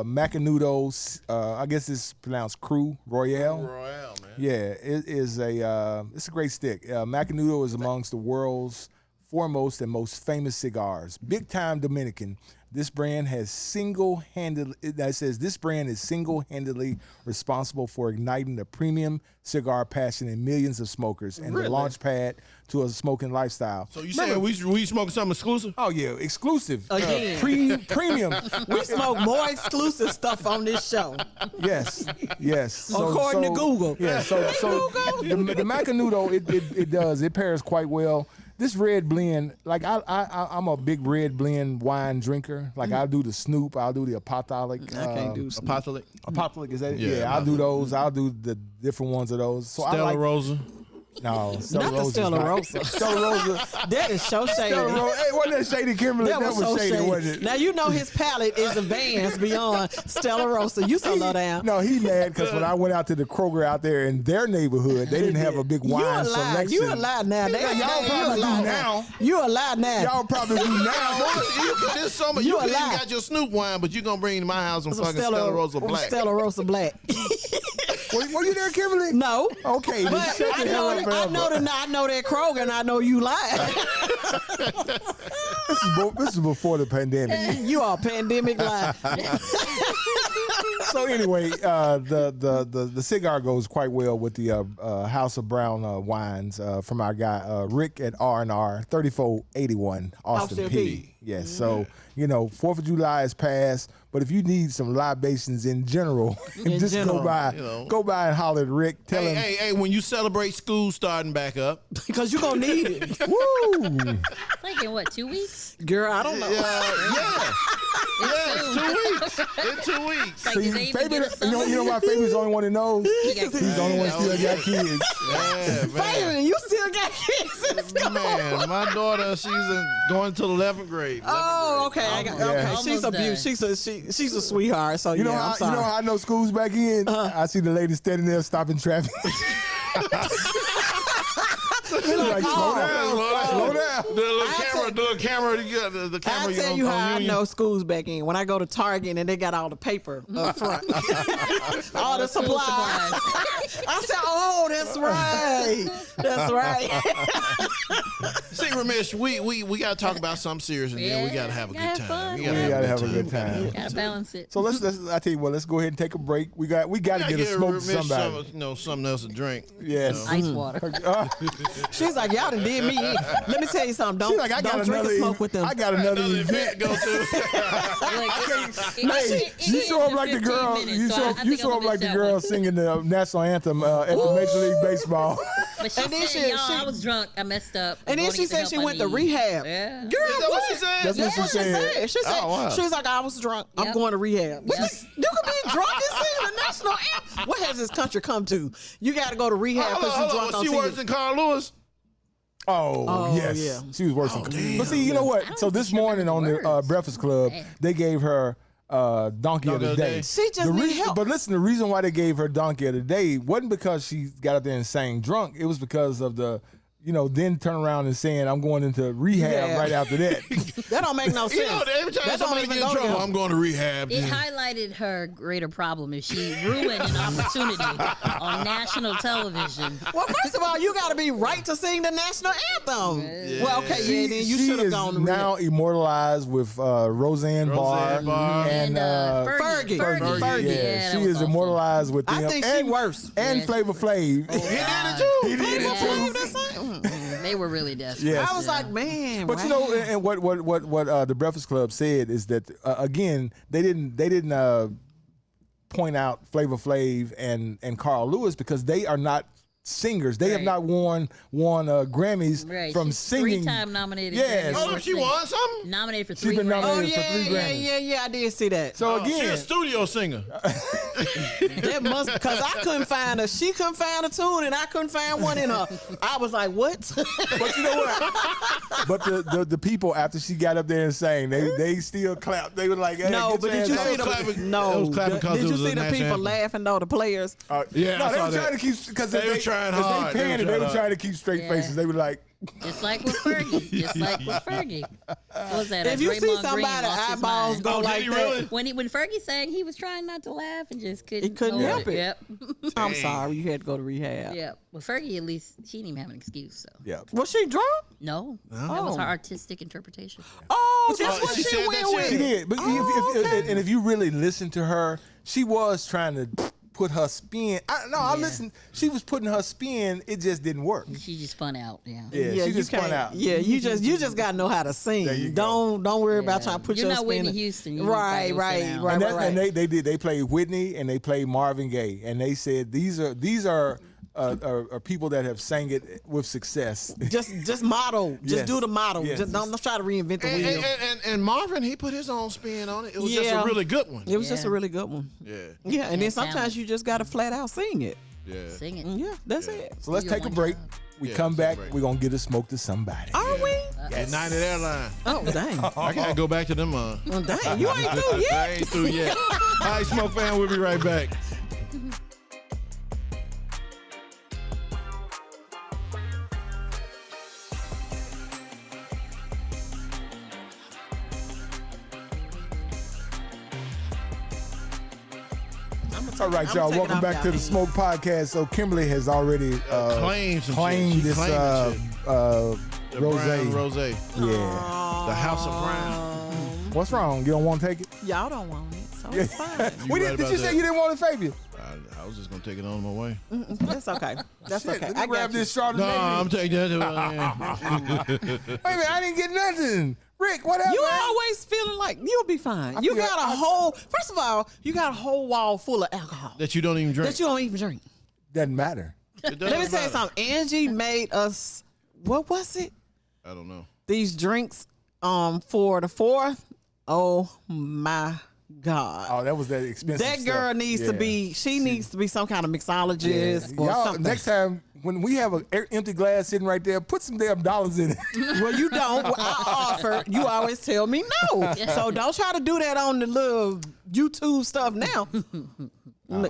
Macanudo. I guess it's pronounced Cru Royale. Royale, man. Yeah, it is it's a great stick. Macanudo is amongst the world's foremost and most famous cigars. Big time Dominican. This brand has this brand is single-handedly responsible for igniting the premium cigar passion in millions of smokers and the launch pad to a smoking lifestyle. So you saying we smoking something exclusive? Oh yeah, exclusive. Again. Premium. We smoke more exclusive stuff on this show. Yes. According to Google. Yeah. So the Macanudo, it pairs quite well. This red blend, like I'm a big red blend wine drinker. Like I'll do the Snoop, I'll do the Apostolic. I can't do Snoop. Apostolic, is that it? Yeah, Yeah, I'll do those. I'll do the different ones of those. So Stella I like, Rosa. No, Stella Not the Rosa's Stella not- Rosa. Stella Rosa. That is so shady. Stella Rosa. Hey, wasn't that shady, Kimberly? That was so shady, shady. wasn't it? Now you know his palate is advanced beyond Stella Rosa. You so low down. No, he mad because when I went out to the Kroger out there in their neighborhood, they didn't have a big wine You a lie. selection. You a lie now. Yeah, y'all probably do now. You a lie now. Y'all probably do now. This summer, You you a even lie. got your Snoop wine, but you gonna bring to my house some Some fucking Stella Rosa Black. Stella Rosa Black. Were you there, Kimberly? No. Okay, then But shut I the hell know, up forever. I know that Kroger, and I know you lie. This is before the pandemic. You are a pandemic lie. So anyway, the cigar goes quite well with the House of Brown wines from our guy Rick at R&R 3481 Austin Austin P. P. Yes, so 4th of July is passed, but if you need some libations in general, just general, go by and holler at Rick. Tell him. Hey, when you celebrate school starting back up, Because you're going to need it. Woo! Like in what, 2 weeks? Girl, I don't know. Yes, 2 weeks. In 2 weeks. Like, See, did they even Fabian, get us something? you know why Fabian's the only one that knows? got He's the only one still got kids. Yeah, Fabian, you still got kids in school. Man, my daughter, she's going to the 11th grade. Oh, okay. Yeah. She's a beauty. She's a sweetheart. So You know I'm how sorry. I know school's back in? I see the lady standing there stopping traffic. Like, slow down. The camera. The camera. I'll tell you how I know school's back in. When I go to Target and they got all the paper up front. All the supplies. I said, oh, that's right. That's right. See, Ramesh, we got to talk about something serious, and then we got to have a Gotta good have time. fun. We We gotta have a good time. Gotta balance it. So let's I tell you what, let's go ahead and take a break. We got to get a smoke to somebody. Something else to drink. Yes. Ice water. She's like, y'all done did me in. Let me tell you something. Don't, She's like, I got don't drink another and smoke with them. I got another Another event. event to go to. Hey, you show up like the girl. You show up like the girl singing the national anthem at the Major League Baseball. But she And then said, she- I was drunk. I messed up. And then I'm she going to said get she the went to help I need. rehab. Yeah. Girl, Is that what she said? That's what she said. She said, Oh, wow. she was like, I was drunk. I'm Yep. going to rehab. What Yep. you can be drunk and sing the national anthem. What has this country come to? You got to go to rehab because you drunk on She TV. works in Carl Lewis. Oh, yes. yeah. She was worse than damn. But see, you know what? So this morning on the words. Breakfast Club, Damn. they gave her Donkey of the Day. She just The need reason, help. but listen, the reason why they gave her Donkey of the Day wasn't because she got up there and sang drunk. It was because of the then turn around and saying I'm going into rehab right after that. That don't make no sense. Every time That don't somebody even get in go trouble, together. I'm going to rehab. It highlighted her greater problem if she ruined an opportunity on national television. Well, first of all, you got to be right to sing the national anthem. Well, okay, yeah, then you she should have is gone to now immortalized with Roseanne Barr Barr. and Fergie. Fergie. Yeah, Yeah, that she was is awful. immortalized with them. I think she worse. And Yeah. Flavor Flav. He did it too. He did it too. That's like, They were really desperate. Yes. I was like, man. But wow. and what the Breakfast Club said is that again they didn't point out Flavor Flav and Carl Lewis because they are not singers. They have Right. not won Grammys Right. from She's singing. 3-time nominated. Yes. Grammy Oh, Award she singer. won something? Nominated for She's 3 been Grammys. nominated Oh, for 3 Grammys. yeah, I did see that. So She a again, studio singer. That must because I couldn't find her. She couldn't find a tune, and I couldn't find one in her. I was like, what? but you know what? But the people after she got up there and sang, they still clapped. They were like, hey, No, get but your did you ass see up. the clapping- no? it was clapping 'cause Did it you was see a the national people anthem. laughing though? The players. Yeah, No, I they saw were trying that. to keep because They were trying hard. They were They trying were hard. trying to keep straight Yeah. faces. They were like, Just like with Fergie. Just like with Fergie. What was that? If you see Draymond Green somebody lost his eyeballs mind. go Oh, did like he that, really? When Fergie sang, he was trying not to laugh and just couldn't. He couldn't hold help it. Yep. I'm sorry, you had to go to rehab. Yep. Well, Fergie, at least she didn't even have an excuse. So yeah. Was she drunk? no, that was her artistic interpretation. Oh, that's Oh, what she she said went that with. shit? She did, but and if you really listen to her, she was trying to put her spin. I listened. She was putting her spin. It just didn't work. She just spun out. Yeah. Yeah, she you just spun can't- out. Yeah, you just gotta know how to sing. There you go. Don't worry about Yeah. trying to put You're your not spin. Whitney in. Houston. You Right, don't gotta right, sit down. right, And, right. and they played Whitney and they played Marvin Gaye, and they said these are people that have sang it with success. Just model. Just Yes. do the model. Yes. Just don't try to reinvent the wheel. And Marvin, he put his own spin on it. It was just Yeah. a really good one. It was just Yeah. a really good one. Yeah. Yeah, and then Yeah, sometimes talent. you just gotta flat out sing it. Yeah. Sing it. Yeah, that's it. So let's Your take a one break. job. We Yeah, come let's take a back. break. We're gonna get a smoke to somebody. Are we? United Airlines. Oh dang. I gotta go back to them. Well, dang, you ain't through I yet. ain't through yet. All right, Smoke Fam, we'll be right back. All right, y'all. taking Welcome off back y'all to the hands. Smoke Podcast. So Kimberly has already Claimed some claimed shit. She this claimed that shit. The rose. brown rose. Yeah. The House of Brown. What's wrong? You don't want to take it? Y'all don't want it, so it's fine. We right did about you say that. you didn't want it, Fabian? I was just gonna take it on my way. That's okay. That's Shit, okay. let me I grab got you. this Chardonnay. No, I'm taking that. Wait a minute, I didn't get nothing. Rick, whatever. You always feeling like you'll be fine. You feel- got a whole. First of all, you got a whole wall full of alcohol that you don't even drink. that you don't even drink. Doesn't matter. It Let me doesn't tell you matter. something. Angie made us. What was it? I don't know. These drinks for the 4th. Oh my God. Oh, that was that expensive That stuff. girl needs to Yeah. be. She needs to be some kind of mixologist or Y'all, something. next time when we have an empty glass sitting right there, put some damn dollars in it. Well, you don't. Well, I offer. You always tell me no. So don't try to do that on the little YouTube stuff now.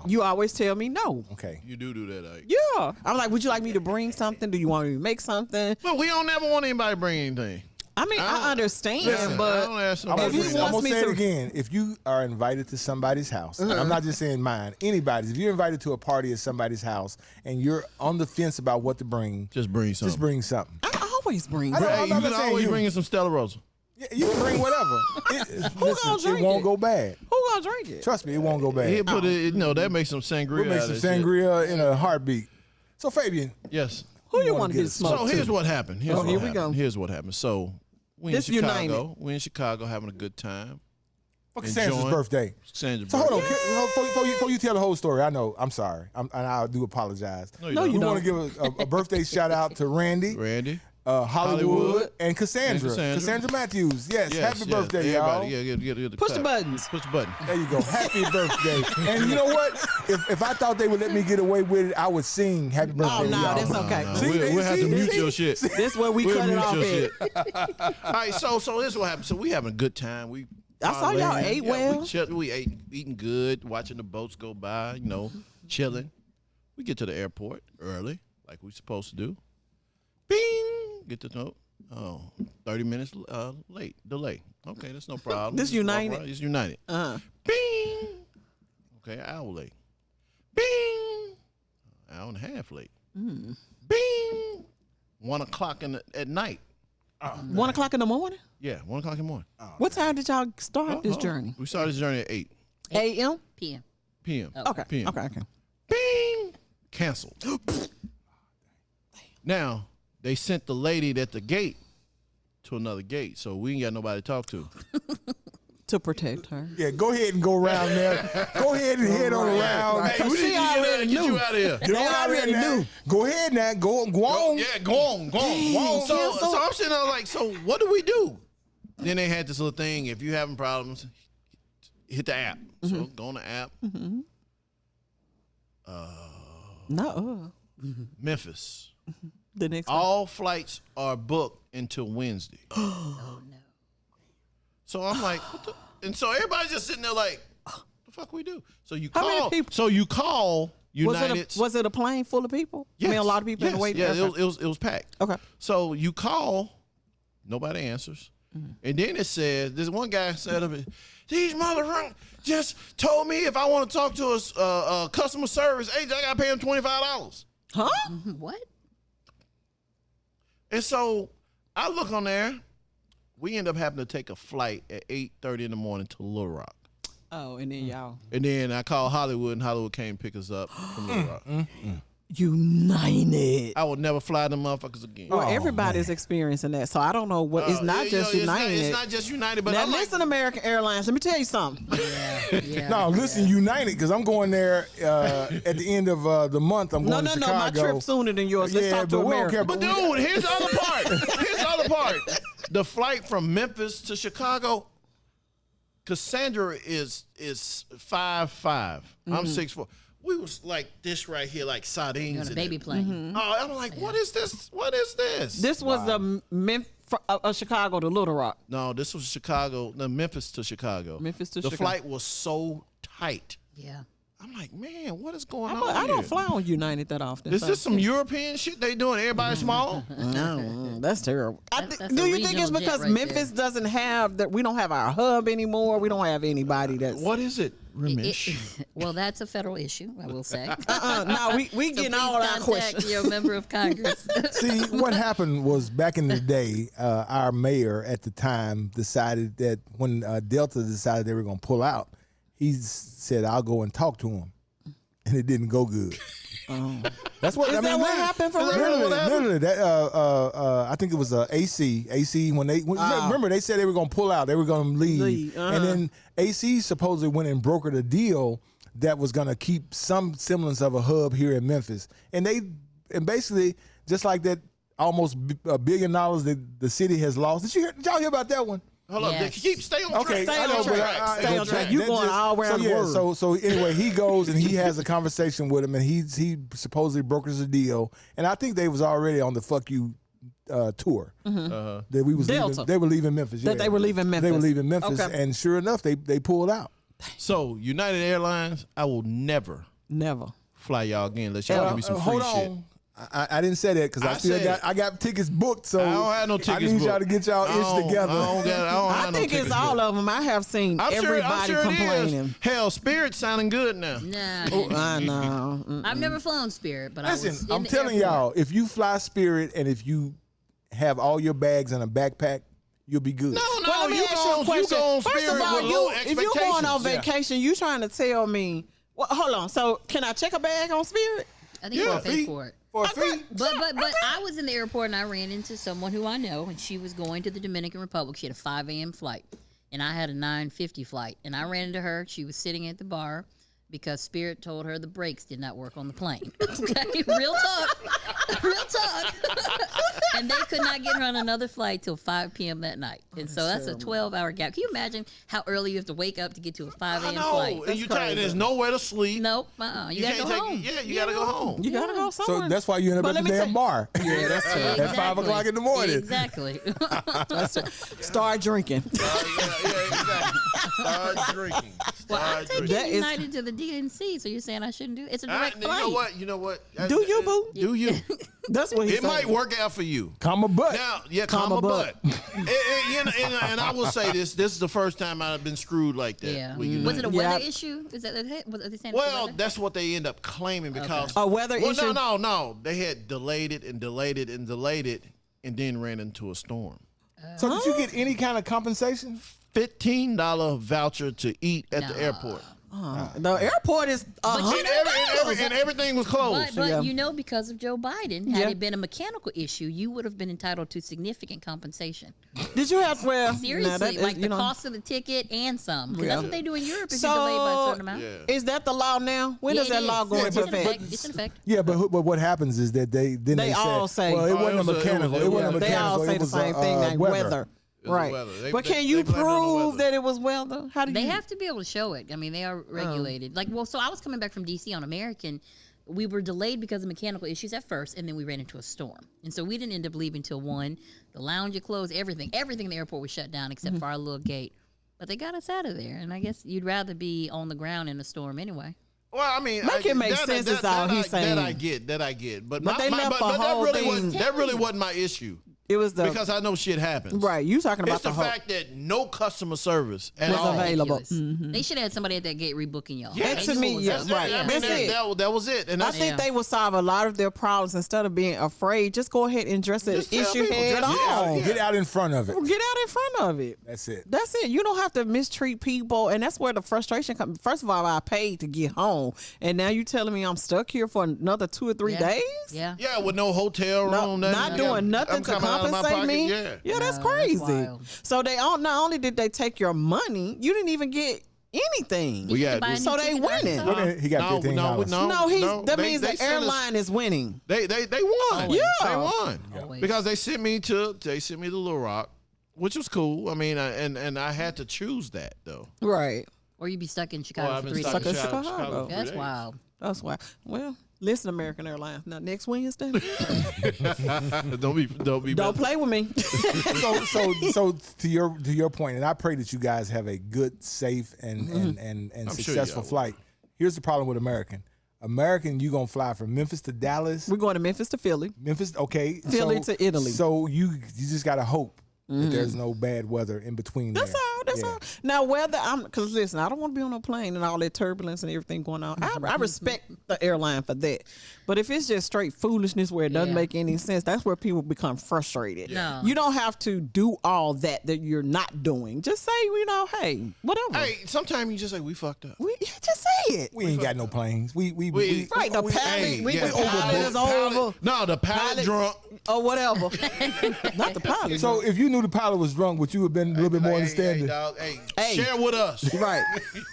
You always tell me no. Okay. You do that, Ike. Yeah. I'm like, would you like me to bring something? Do you want me to make something? But we don't never want anybody to bring anything. I mean, I understand, Listen, I but don't ask I'm nobody If to he bring gonna wants me say it to- again. If you are invited to somebody's house, and I'm not just saying mine, anybody's. If you're invited to a party at somebody's house and you're on the fence about what to bring, Just bring something. just bring something. I always bring. I don't- Hey, I'm you not can saying always you. bring in some Stella Rosa. Yeah, you can bring whatever. Listen, drink it won't it? go bad. Who gonna drink it? Trust me, it won't go bad. He'll put it, that makes some sangria. We'll make out some of that shit. sangria in a heartbeat. So Fabian, Yes. Who you wanna want to get get a smoked? So here's what happened. Oh, here we go. Here's what happened. So we in This Chicago. United. We in Chicago having a good time. fuck Sandra's Enjoying. birthday. Sandra's So hold on, birthday. before you tell the whole story, I know, I'm sorry, and I do apologize. No, No, you We don't. want to give a birthday shout out to Randy, Randy. Hollywood, and Cassandra. And Cassandra. Cassandra Matthews. Yes, happy birthday, Everybody, y'all. Yeah, get the Push the clap. buttons. Push the button. There you go. Happy birthday. And you know what? If I thought they would let me get away with it, I would sing happy birthday. Oh, to no, y'all. that's okay. No, See, we'll have to see, mute see? your shit. This where we We'll cut it mute off your at. shit. All right, so this is what happened. So we having a good time. I saw y'all ate well. We eating good, watching the boats go by, chilling. We get to the airport early, like we supposed to do. Bing. Get the note. Oh, 30 minutes delay. Okay, that's no problem. This United. It's United. Bing. Okay, an hour late. Bing. An hour and a half late. Bing. 1 o'clock at night. 1 o'clock in the morning? Yeah, 1 o'clock in the morning. What time did y'all start this journey? We started this journey at 8 a.m. PM. p.m. Okay. PM. Okay. Bing. Canceled. Now, they sent the lady at the gate to another gate, so we ain't got nobody to talk to. To protect her. Yeah, go ahead and go around there. Go ahead and head on around. Right. Hey, we She need already to get knew. you out of here. Get on out already here now. knew. Go ahead now. Go on. Yeah, go on. So I'm sitting there like, so what do we do? Then they had this little thing. If you're having problems, hit the app. So go on the app. No. Memphis. The next one. All flights are booked until Wednesday. Oh no. So I'm like, what the? And so everybody's just sitting there like, the fuck we do? So you How many call. people? So you call United. Was it a plane full of people? I mean, a lot of people in the waiting. Yeah, Okay. it was packed. Okay. So you call, nobody answers. And then it says, this one guy said of it, these motherfuckers just told me if I want to talk to a customer service agent, I got to pay them $25. Huh? What? And so I look on there. We end up having to take a flight at 8:30 in the morning to Little Rock. Oh, and then y'all. And then I called Hollywood, and Hollywood came pick us up from Little Rock. United. I would never fly them motherfuckers again. Well, everybody's experiencing that, so I don't know what. It's not just United. It's not just United, but Now I'm listen, American Airlines. Let me tell you something. Yeah. No, listen, United, because I'm going there at the end of the month. I'm going to Chicago. No. My trip sooner than yours. Let's talk to but we don't America. care. But dude, here's the other part. Here's the other part. The flight from Memphis to Chicago, Cassandra is 5'5". I'm 6'4". We was like this right here, like sardines. You're on a in baby it. plane. Oh, I'm like, what is this? What is this? This was the Chicago to Little Rock. No, this was Chicago, no, Memphis to Chicago. Memphis to the Chicago. flight was so tight. Yeah. I'm like, man, what is going on I here? don't fly on United that often. Is so- this some European shit they doing? Everybody small? No, that's terrible. That's Do a you think it's regional jet because right Memphis doesn't have that? We don't have our hub anymore. We don't have anybody that's. What is it, Raumesh? Well, that's a federal issue, I will say. No, we So getting please all our contact questions. your member of Congress. See, what happened was back in the day, our mayor at the time decided that when Delta decided they were going to pull out, he said, I'll go and talk to him. And it didn't go good. That's what Is that what happened for real? Literally, that I think it was AC when they remember they said they were going to pull out, they were going to leave, and then AC supposedly went and brokered a deal that was going to keep some semblance of a hub here in Memphis, and basically just like that, almost $1 billion that the city has lost. Did y'all hear about that one? Hold up, Yes. stay on track. Okay, Stay I know, on but track. Stay on track. You that going all around the world. So anyway, he goes and he has a conversation with him, and he supposedly brokers a deal, and I think they was already on the fuck you tour. That we was Delta. leaving, they were leaving Memphis. That they were leaving Memphis. They were leaving Memphis, Okay. and sure enough, they pulled out. So, United Airlines, I will never Never. fly y'all again unless y'all give me some free Hold shit. on. I didn't say that because I said I got tickets booked, so I don't have no tickets I need y'all booked. to get y'all ish together. I have no think it's tickets all booked. of them. I have seen I'm everybody sure it is. complaining. Hell, Spirit's sounding good now. Nah. I know. I've never flown Spirit, but I was Listen, in I'm the telling airport. y'all, if you fly Spirit and if you have all your bags in a backpack, you'll be good. No, Well, let me you ask you a go question. on First Spirit of all, with low if you're going on expectations. vacation, you trying to tell me? Well, hold on. So, can I check a bag on Spirit? I think Yeah, you pay for it. For a fee. But I was in the airport and I ran into someone who I know, and she was going to the Dominican Republic. She had a 5 a.m. flight, and I had a 9:50 flight. And I ran into her. She was sitting at the bar because Spirit told her the brakes did not work on the plane. Okay, real talk, real talk. And they could not get her on another flight till 5 p.m. that night. And so that's a 12-hour gap. Can you imagine how early you have to wake up to get to a 5 I a.m. know. flight? And you tired. There's nowhere to sleep. Nope. You gotta can't go take. home. Yeah, you gotta go home. You gotta go somewhere. So that's why you end up But at let the me damn say- bar. Yeah, that's true. At 5 o'clock in the morning. Exactly. Start drinking. Yeah, exactly. Start drinking. Well, I Start take drinking. That you is- United to the DNC, so you're saying I shouldn't do it? It's a direct flight. You know what? Do you, boo? Do you? That's what he It said. might work out for you. Comma but. Now, comma but. And I will say this is the first time I've been screwed like that. Yeah. with Was it a United. weather issue? Is that what they saying? Well, that's what they end up claiming because A weather issue? No. They had delayed it, and then ran into a storm. So did you get any kind of compensation? $15 voucher to eat at the airport. The airport is And everything was closed. But you know, because of Joe Biden, had it been a mechanical issue, you would have been entitled to significant compensation. Did you have Seriously, like the cost of the ticket and some. Because that's what they do in Europe if you're delayed by a certain amount. Is that the law now? When does that law go into effect? It's in effect. Yeah, but what happens is that they all say, well, it wasn't a mechanical. It wasn't a mechanical. They all say it the was same thing, like weather. Right. But can you blame it on the prove weather. that it was weather? How do They you? have to be able to show it. I mean, they are regulated. So I was coming back from D.C. on American. We were delayed because of mechanical issues at first, and then we ran into a storm. And so we didn't end up leaving till 1. The lounge had closed, everything in the airport was shut down except for our little gate. But they got us out of there, and I guess you'd rather be on the ground in a storm anyway. Well, I mean, Make it make sense is all he's saying. That I get. But they left the whole thing. that really wasn't my issue. It was because I know shit happens. Right. You talking about it's the fact that no customer service at was all. available. They should have had somebody at that gate rebooking y'all. Yeah, And to me, that's right. I mean, That's it. That was it. And I think they would solve a lot of their problems instead of being afraid. Just go ahead and address the Just tell issue people, head on. Get out in front of it. Get out in front of it. That's it. That's it. You don't have to mistreat people, and that's where the frustration comes. First of all, I paid to get home, and now you telling me I'm stuck here for another 2 or 3 days? Yeah. Yeah, with no hotel room. Not doing nothing to compensate me. Yeah, that's crazy. wild. So they not only did they take your money, you didn't even get anything. We got So they winning. He got $15. That means the airline is winning. They won. Yeah. They won Always. because they sent me to Little Rock, which was cool. I mean, and I had to choose that though. Right. Or you'd be stuck in Well, Chicago I've for been 3 stuck days. in Chicago. Chicago for 3 That's days. wild. That's why. Well, listen, American Airlines. Now next Wednesday, don't play with me. So to your point, and I pray that you guys have a good, safe, and successful flight. Here's the problem with American. American, you gonna fly from Memphis to Dallas. We're going to Memphis to Philly. Memphis, okay. Philly to Italy. So you just gotta hope that there's no bad weather in between. That's there. all. That's all. Now, whether because listen, I don't want to be on a plane and all that turbulence and everything going on. I respect the airline for that. But if it's just straight foolishness where it doesn't make any sense, that's where people become frustrated. No. You don't have to do all that you're not doing. Just say, hey, whatever. Hey, sometimes you just say we fucked up. Just say it. We ain't got no planes. We Right, the pilot is over. No, the pilot drunk. Or whatever. Not the pilot. So if you knew the pilot was drunk, would you have been a little bit more understanding? Hey, share with us. Right.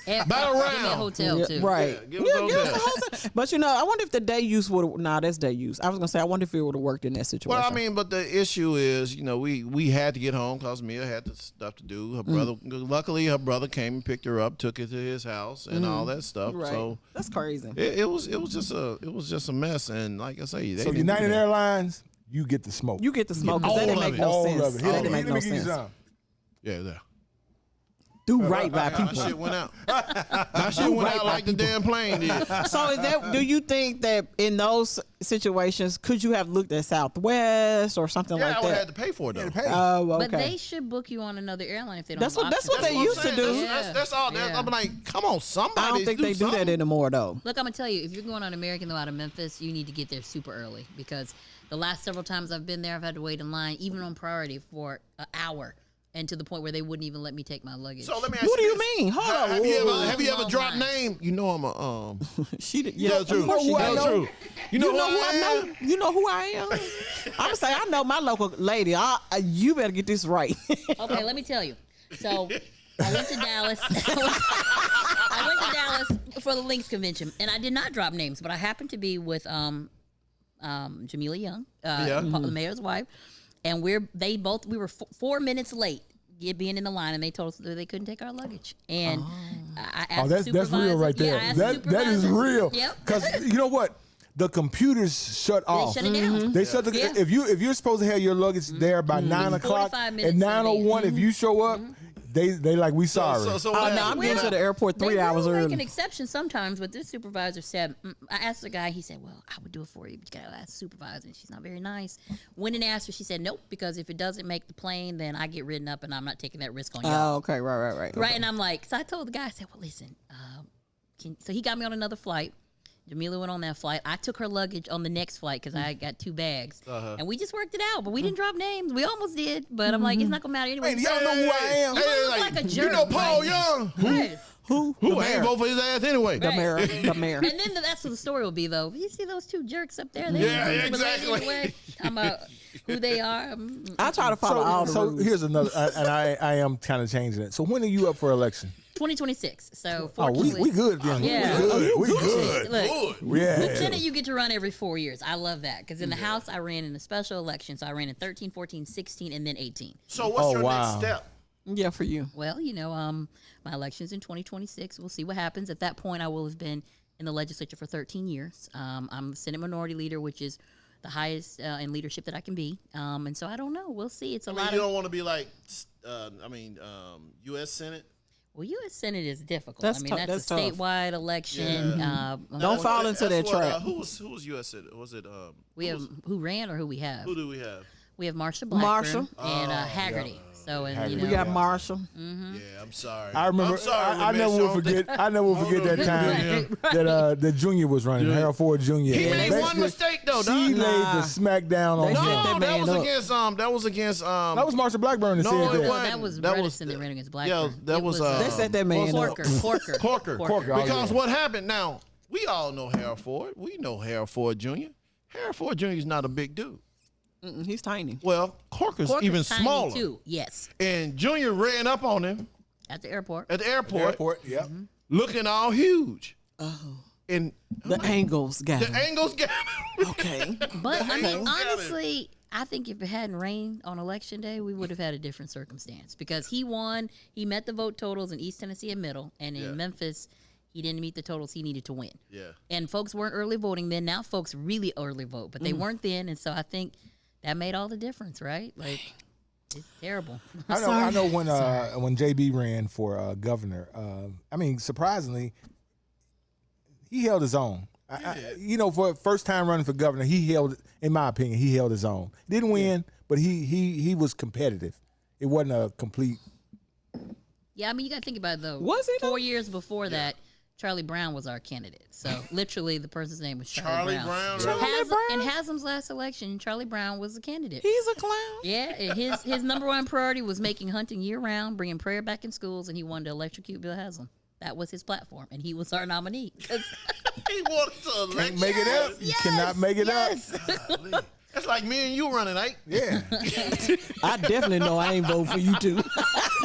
Battle Give me a round. hotel too. Right. Yeah, give us give us that. a hotel. But I wonder if the day use would have. Nah, that's day use. I was gonna say I wonder if it would have worked in that situation. Well, I mean, but the issue is, we had to get home because Mia had stuff to do. Her brother, luckily, her brother came and picked her up, took her to his house, and all that stuff. Right. So that's crazy. it was just a mess. And like I say, So United Airlines, you get the smoke. You get the smoke because All that didn't of make it. no all sense. of it. That didn't make Let no me give you sense. some. yeah. Do right by My people. shit went out. My shit went out like the damn plane did. So do you think that in those situations could you have looked at Southwest or something Yeah, like I would have that? had to pay for it though. Oh, okay. But they should book you on another airline if they don't. That's have what options. they used to do. That's all. Yeah. I'm like, come on, somebody. I don't think they do something. that anymore though. Look, I'm gonna tell you, if you're going on American though out of Memphis, you need to get there super early because the last several times I've been there, I've had to wait in line, even on priority, for an hour, and to the point where they wouldn't even let me take my luggage. So let me ask What do you this. mean? Hold on. Have you ever Long dropped line. name? You know I'm a She did. Tell the truth. Tell the truth. You know who I am? You know who I am? I'm gonna say I know my local lady. You better get this right. Okay, let me tell you. So I went to Dallas. I went to Dallas for the Lynx convention, and I did not drop names, but I happened to be with Jamila Young, the mayor's wife, and we were 4 minutes late being in the line, and they told us that they couldn't take our luggage. And I asked the that's real right there. Yeah, I asked the that is supervisor. real. Yep. Because you know what? The computers shut off. shut it down. They shut the. Yeah. If you're supposed to have your luggage there by 9 o'clock 45 at minutes 9:01, if you show up, they like we sorry. Oh, no, I'm getting to the airport 3 hours They will make early. an exception sometimes, but this supervisor said, I asked the guy, he said, well, I would do it for you, but you gotta ask the supervisor, and she's not very nice. Went and asked her, she said, nope, because if it doesn't make the plane, then I get ridden up, and I'm not taking that risk on y'all. Oh, okay, right. Right, Okay. and I'm like, so I told the guy, I said, well, listen, so he got me on another flight. Jamila went on that flight. I took her luggage on the next flight because I got 2 bags. And we just worked it out, but we didn't drop names. We almost did, but I'm like, it's not going to matter anyway. Hey, y'all know who I am. You look like a jerk. You know Paul right? Young? Right. Who Who the ain't mayor? vote for his ass anyway? The mayor. The mayor. And then that's what the story will be, though. You see those 2 jerks up there? Yeah, They exactly. anyway. I'm who they are. I try to follow all the So rules. here's another, and I am kind of changing it. So when are you up for election? 2026. So Oh, fortunately, we good then. Yeah. We good. Look, Yeah. Lieutenant, you get to run every 4 years. I love that because in the House, I ran in a special election. So I ran in 13, 14, 16, and then 18. So what's your wow. next step? Yeah, for you. Well, my election's in 2026. We'll see what happens. At that point, I will have been in the legislature for 13 years. I'm Senate Minority Leader, which is the highest in leadership that I can be. And so I don't know. We'll see. It's a lot You of. don't want to be like, U.S. Senate? Well, U.S. Senate is difficult. That's I mean, tough. that's That's a tough. statewide election. Don't fall into that That's what, trap. Who was U.S. Senate? Was it? We have who ran or who we have. Who do we have? We have Marsha Blackburn Marsha. and Haggerty. So, and Haggerty. We got Marshall. Yeah, I'm sorry. I remember. I'm sorry, I never will forget. I never will forget that time that Junior was running. Harold Ford Jr. He made one Basically, mistake though. She dog. laid Nah. the smack down on They him. set that No, that man was up. against That was Marsha Blackburn that No, said it that. wasn't. that was That was- Bredesen that ran against yeah, Blackburn. that It was, They set that man up. Corker. Corker. Corker. Because yeah. what happened now? We all know Harold Ford. We know Harold Ford Jr. Harold Ford Jr. is not a big dude. He's tiny. Well, Corker's Corker's even tiny, smaller. too. Yes, And Junior ran up on him at the airport. at the airport, Yeah. looking all huge. Oh. And The angles got the him. angles got him. Okay. But I mean, Haggerty. honestly, I think if it hadn't rained on election day, we would have had a different circumstance because he won. He met the vote totals in East Tennessee and Middle, and in Yeah. Memphis, he didn't meet the totals he needed to win. Yeah. And folks weren't early voting then. Now folks really early vote, but they weren't then, and so I think that made all the difference, right? Like, it's terrible. I know when JB ran for governor. I mean, surprisingly, he held his own. For first time running for governor, he held, in my opinion, he held his own. Didn't win, but he was competitive. It wasn't a complete. Yeah, I mean, you got to think about it, though. Was he, though? 4 years before that, Charlie Brown was our candidate. So literally, the person's name was Charlie Brown. Brown, In really? In Haslam's last election, Charlie Brown was the candidate. He's a clown. Yeah, and his number one priority was making hunting year round, bringing prayer back in schools, and he wanted to electrocute Bill Haslam. That was his platform, and he was our nominee. He wanted to elect Can't make it up. You cannot make it up. up. That's like me and you running, Ike. Yeah. I definitely know I ain't vote for you two. You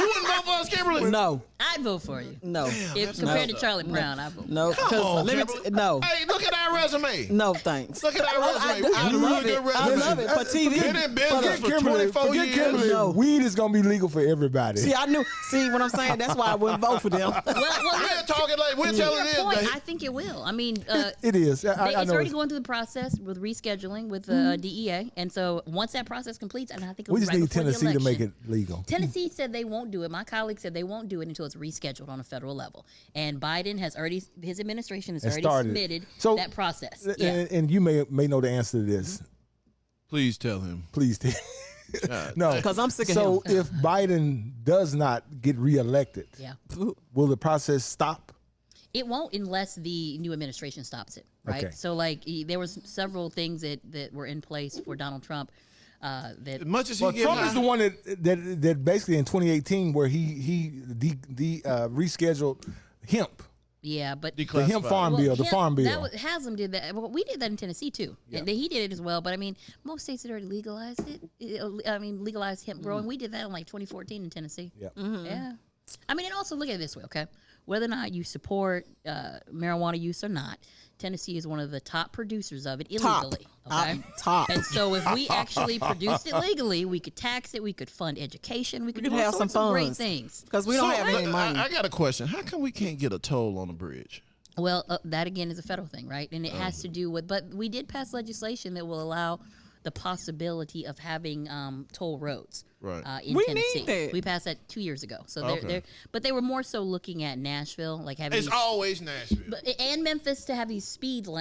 wouldn't vote for us, Kimberly? No. I'd vote for you. No. If compared to Charlie Brown, I'd vote. No. Come on, Let me Kimberly. no. Hey, look at our resume. No, thanks. Look at our resume. We I got a love really it. good I resume. love it for TV. Been in business for Kimberly, 24 forget years. Kimberly. No. Weed is gonna be legal for everybody. See, I knew. See what I'm saying? That's why I wouldn't vote for them. Well, We're talking like we're to telling your this. point, that I think it will. I mean, It is. I it's know. already It's, going through the process with rescheduling with DEA, and so once that process completes, and I think it'll we be just right need before the Tennessee to make election. it legal. Tennessee said they won't do it. My colleague said they won't do it until it's rescheduled on a federal level. And Biden has already, his administration has It already started. submitted So, that process. And, Yeah. and you may know the answer to this. Please tell him. Please tell. No, 'Cause I'm sick of So him. if Biden does not get reelected, Yeah. will the process stop? It won't unless the new administration stops it, right? Okay. So, like, there was several things that were in place for Donald Trump that As much as he Well, gets Trump is the one that basically in 2018 where he rescheduled hemp, yeah, but the hemp farm Well, bill, the him- farm bill. That was, Haslam did that. Well, we did that in Tennessee too. Yeah. And he did it as well. But I mean, most states had already legalized it. I mean, legalized hemp growing. We did that in like 2014 in Tennessee. Yeah. Yeah. I mean, and also look at it this way, okay? Whether or not you support marijuana use or not, Tennessee is one of the top producers of it Top. illegally. Okay. Top. And so if we actually produced it legally, we could tax it, we could fund education, we could do all have some sorts of great funds. things. Because we don't have any money. I got a question. How come we can't get a toll on the bridge? Well, that again is a federal thing, right? And it has to do with, but we did pass legislation that will allow the possibility of having toll roads. Right. In We Tennessee. need that. We passed that 2 years ago. So Okay. but they were more so looking at Nashville, like having It's always Nashville. and Memphis to have these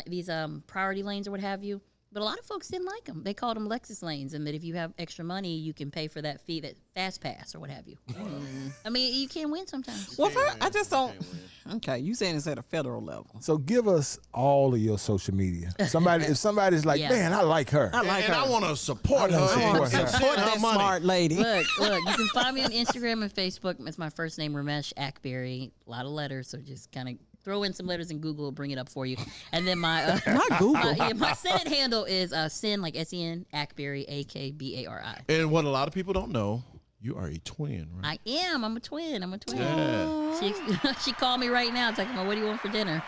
these priority lanes or what have you. But a lot of folks didn't like them. They called them Lexus lanes, and that if you have extra money, you can pay for that fee, that fast pass or what have you. I mean, you can't win sometimes. Well, I just don't. Okay, you saying it's at a federal level. So give us all of your social media. If somebody's like, Yeah. man, I like her. I like and her. I want to support her. I wanna and support her. send Support her that money. smart lady. Look, you can find me on Instagram and Facebook. It's my first name, Raumesh Akbari. A lot of letters, so just kind of throw in some letters in Google, it'll bring it up for you. And then my Not Google. my Senate handle is Sen, like Sen Akbari, Akbari. And what a lot of people don't know, you are a twin, right? I am. I'm a twin. Yeah. She called me right now. It's like, what do you want for dinner?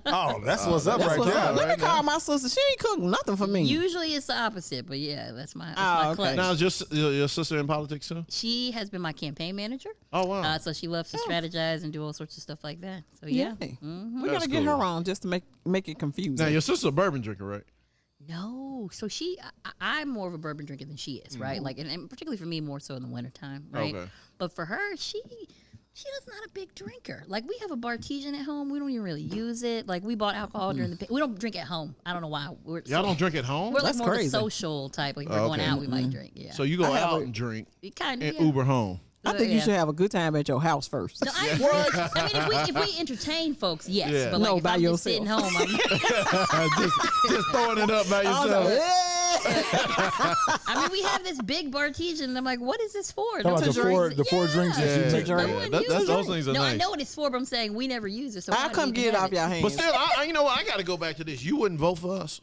Oh, that's what's up That's right what's there. up. Let me call my sister. She ain't cook nothing for me. Usually it's the opposite, but yeah, that's my Oh, okay. clutch. Now, is your sister in politics too? She has been my campaign manager. Oh, wow. So she loves to strategize and do all sorts of stuff like that. So yeah. Yeah. Mm-hmm. We That's gotta get cool. her on just to make it confusing. Now, your sister's a bourbon drinker, right? No, so I'm more of a bourbon drinker than she is, right? Like, and particularly for me, more so in the wintertime, right? Okay. But for her, she's not a big drinker. Like, we have a Bartesian at home. We don't even really use it. Like, we bought alcohol during we don't drink at home. I don't know why. Y'all don't drink at home? We're like That's more of a crazy. social type. Like, if we're going Okay. out, we might drink. Yeah. So you go have out a- and drink kind and of Uber home. I think you should have a good time at your house first. No, I agree. I mean, if we entertain folks, yes. Yeah. But like, No, if by I'm just sitting yourself. home, just throwing it up by I was yourself. like, I mean, we have this big Bartesian, and I'm like, what is this for? Talking about No the one four drinks- drinks that Yeah, you to take. drink. No one Those uses things are No, nice. I know what it's for, but I'm saying we never use it. So I'll why come do we get it have off your hands. But still, you know what? I got to go back to this. You wouldn't vote for us.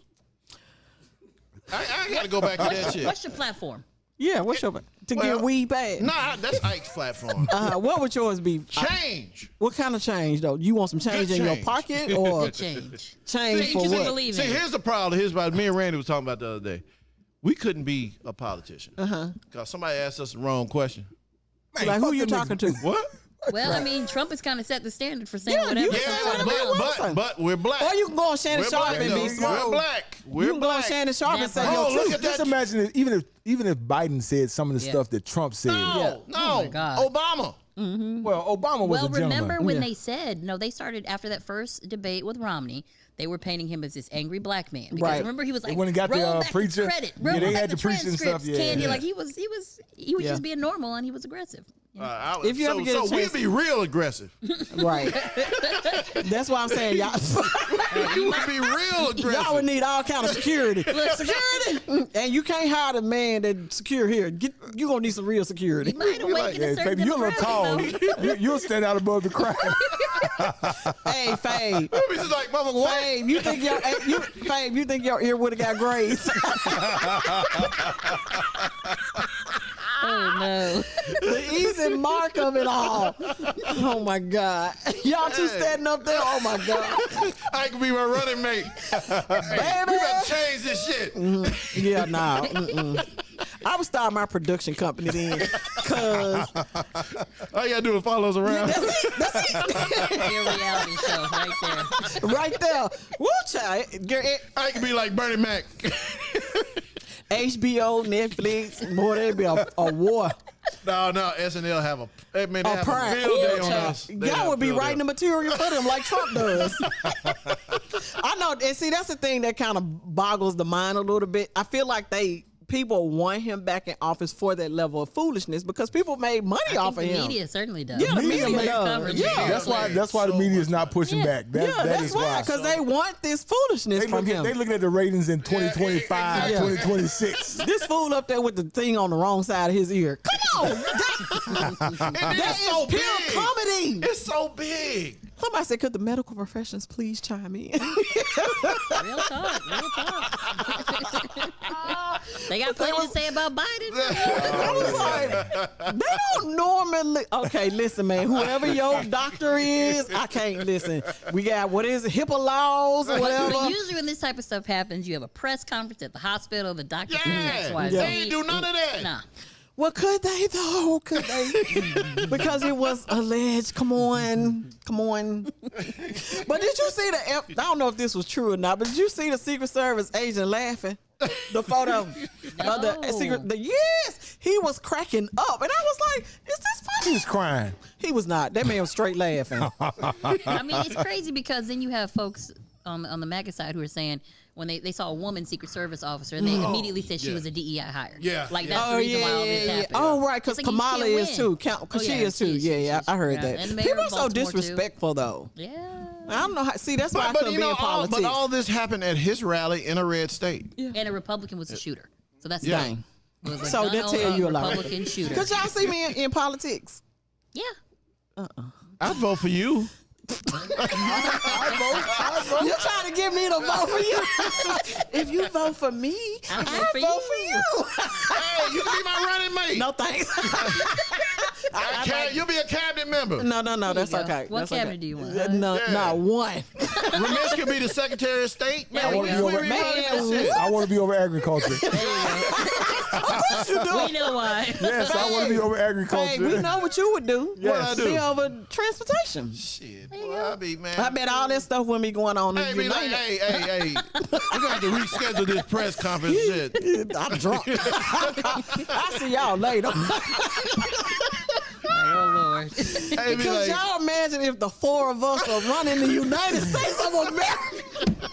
I got to go back to that shit. What's your platform? Yeah, what's your to get weed bad? Nah, that's Ike's platform. What would yours be? Change. What kind of change though? You want some change Good in your change. pocket or Good change. change See, for you what? believe See, in it. here's the problem. Here's what me and Randy was talking about the other day. We couldn't be a politician. Because somebody asked us the wrong question. Like who fuck you them talking to? What? Well, I mean, Trump has kind of set the standard for saying Yeah, whatever. you Yeah, say whatever you want. but we're black. Or you can go on Shannon We're Sharp black, and though. be smart. We're black. We're You can go on black. Shannon Sharp and say Never. your Oh, look truth. at Just that. imagine even if Biden said some of the Yeah. stuff that Trump said. No, no. Oh, my God. Obama. Well, Obama was Well, a gentleman. remember when Yeah. they said, no, they started after that first debate with Romney, they were painting him as this angry black man. Because Right. remember, he was like, When he got the, roll back preacher, credit, yeah, roll they back had the the preaching transcripts, stuff, yeah. Candy. Yeah. Like, he was Yeah. just being normal, and he was aggressive. If you ever get a so we'd chance- be real aggressive. Right. That's why I'm saying y'all. You would be real aggressive. Y'all would need all kind of security. Security, and you can't hire the man that secure here. You gonna need some real security. Might awaken Yeah, a certain baby, you're a little tall. demographic, You'll stand out above the crowd. Hey, Fave. We'd be just like, motherfucker, what? Fave, you think your ear would have got grazed? Oh, no. The easy mark of it all. Oh my God. Y'all two standing up there. Oh my God. I could be my running mate. Baby. We better change this shit. Yeah, nah. I would start my production company then. Cause All you gotta do is follow us around. Your reality show right there. right there. Woo child. I could be like Bernie Mac. HBO, Netflix, boy, there'd be a war. No, SNL have a they A have prime. a field day Ooh, on child. us. They have Y'all would be field day. writing the material for them like Trump does. I know, and see, that's the thing that kind of boggles the mind a little bit. I feel like people want him back in office for that level of foolishness because people made money I off of think the him. media certainly does. Yeah, the media made does. coverage. Yeah. That's why the media is not pushing back. That That's is why, why. because they want this foolishness from him. They looking at the ratings in 2025, Yeah. 2026. This fool up there with the thing on the wrong side of his ear. Come on, And then that it's so is pure big. comedy. It's so big. Somebody said, "Could the medical professions please chime in?" Real talk. They got plenty to say about Biden. I was like, they don't normally. Okay, listen, man. Whoever your doctor is, I can't listen. We got what is it, HIPAA laws or whatever. But usually when this type of stuff happens, you have a press conference at the hospital, the doctor Yeah. XYZ. They ain't do none of that. Nah. Well, could they though? Could they? Because it was alleged. Come on. But did you see I don't know if this was true or not, but did you see the Secret Service agent laughing? The photo of the secret. Yes, he was cracking up, and I was like, "Is this funny?" He was crying. He was not. That man was straight laughing. I mean, it's crazy because then you have folks on the MAGA side who are saying when they saw a woman Secret Service officer and they immediately said she was a DEI hire. Yeah. Like that's the reason why all this happened. Oh, right, because It's like you Kamala still is win. too. Because she is too. Yeah, I heard that. And the mayor People of are so Baltimore, too. disrespectful, though. Yeah. I don't know how. See, that's why I couldn't be in politics. but all this happened at his rally in a red state. And a Republican was the shooter. So that's Yeah. Dang. It was a So that tell you a lot. Republican shooter. Could y'all see me in politics? Yeah. I'd vote for you. You're trying to get me to vote for you. If you vote for me, I'll vote for you. Hey, you can be my running mate. No thanks. You'll be a cabinet member. No, that's you go. okay. What That's cabinet okay. do you want? No, Yeah. not one. Ramesh could be the Secretary of State. There Man, we we go. rerunning that shit. I want to be over agriculture. You do. We know why. Yes, I want to be over agriculture. Hey, we know what you would do. Yes. What I do? Be over transportation. Shit, boy, I be man. I bet all that stuff wouldn't be going on in Hey, the be like, United. hey. We're gonna have to reschedule this press conference. Shit. I'm drunk. I see y'all later. Oh, Lord. Hey, be Could like, y'all imagine if the four of us were running the United States of America?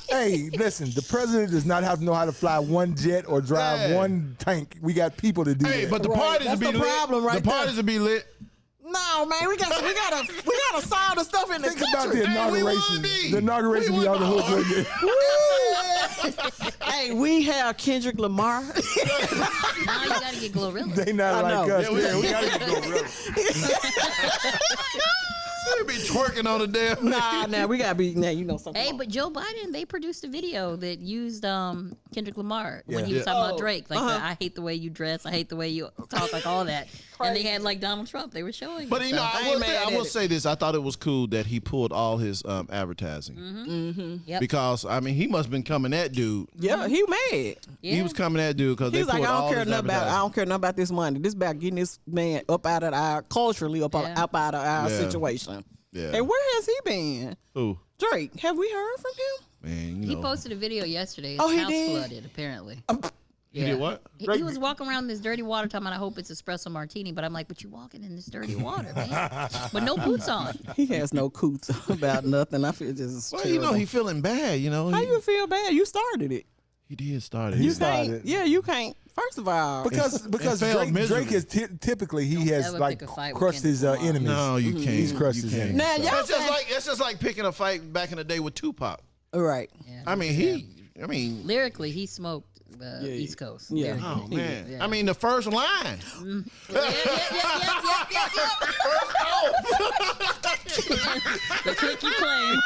Hey, listen, the president does not have to know how to fly one jet or drive Yeah. one tank. We got people to do hey, that. but the Right, parties will that's be the lit. problem right the parties will be lit. No, man, we gotta solve the stuff in the Think about country. the Hey, we inauguration. would be. The inauguration We be on the would hook. be. Wouldn't it? Hey, we have Kendrick Lamar. Now you got to get Glorilla. They not I like know. us. Yeah, we man. gotta go real. They be twerking on the damn. nah, we gotta be. Nah, you know something. Hey, but Joe Biden, they produced a video that used Kendrick Lamar when he Yeah. was talking about Drake. Like, Uh-huh. I hate the way you dress. I hate the way you talk, like all that. And they had like Donald Trump. They were showing. But it. you know, I ain't mad I at will it. say this: I thought it was cool that he pulled all his advertising Yep. because I mean he must have been coming at dude. Yeah, he mad. Yeah. He was coming at dude because He they was like, pulled I all don't care his nothing about. I advertising. don't care nothing about this money. This about getting this man up out of our culturally up Yeah. out of our Yeah. situation. Yeah. And where has he been? Who? Drake, have we heard from him? Man, you He know. posted a video yesterday. His Oh, he house did? flooded, apparently. He did what? He was walking around in this dirty water talking about, I hope it's espresso martini. But I'm like, but you walking in this dirty water, man. But no boots on. He has no coots about nothing. I feel just Well, you know, he feeling bad. You know, How he, you feel bad? You started it. he did start it. You You started. can't. Yeah, you can't. First of all, Because failed Drake is typically he has never like pick a fight with crushed his Kendrick Lamar. enemies. No, you can't. He's crushed You his can't. enemies. now y'all That's just like picking a fight back in the day with Tupac. right. Yeah. I mean, Lyrically, he smoked East Coast. Yeah. oh man. Yeah. I mean, the first line. The click you claim.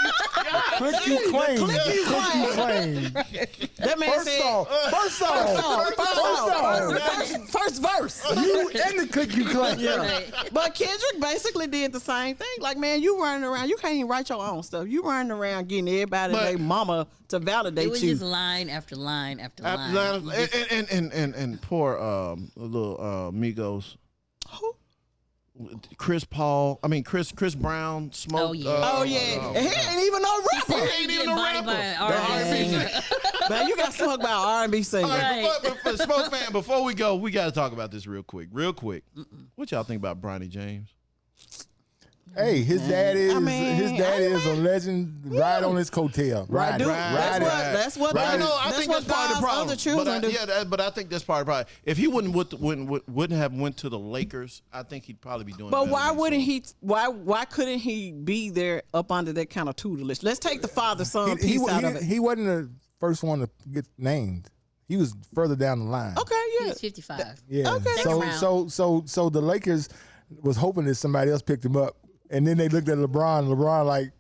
Click you claim. click you Click you claim. That man First said. off, First verse. you and the click you claim. Right. But Kendrick basically did the same thing. Like, man, you running around. You can't even write your own stuff. You running around getting everybody But- their mama to validate It was you. just line after line after line. And poor little Migos. Who? Chris Brown smoked. Oh, yeah. Oh yeah, and he ain't even no rapper. He ain't even a Bodied by rapper. an R&B singer. Man, you got smoked by an R&B singer. All right, Right. but Smoke fan, before we go, we got to talk about this real quick. What y'all think about Bronny James? Hey, his dad is I mean, a legend. Ride on his coattail. Right, dude. Ride it. That's what. Right. No, I that's think what that's part of the God's problem. other children do. But I think that's part of the problem. If he wouldn't have went to the Lakers, I think he'd probably be doing. But better why than wouldn't himself. he? Why couldn't he be there up under that kind of tutelage? Let's take the father son He piece out of it. he wasn't the first one to get named. He was further down the line. Okay, He yeah. was 55. Yeah. Okay. So the Lakers was hoping that somebody else picked him up, and then they looked at LeBron. LeBron like,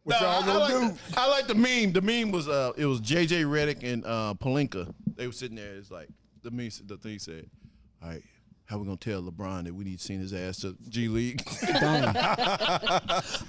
what No, y'all gonna do? I like the meme. The meme was it was JJ Redick and Pelinka. They were sitting there. It's like the meme. The thing said, "All right, how we gonna tell LeBron that we need to send his ass to G League?"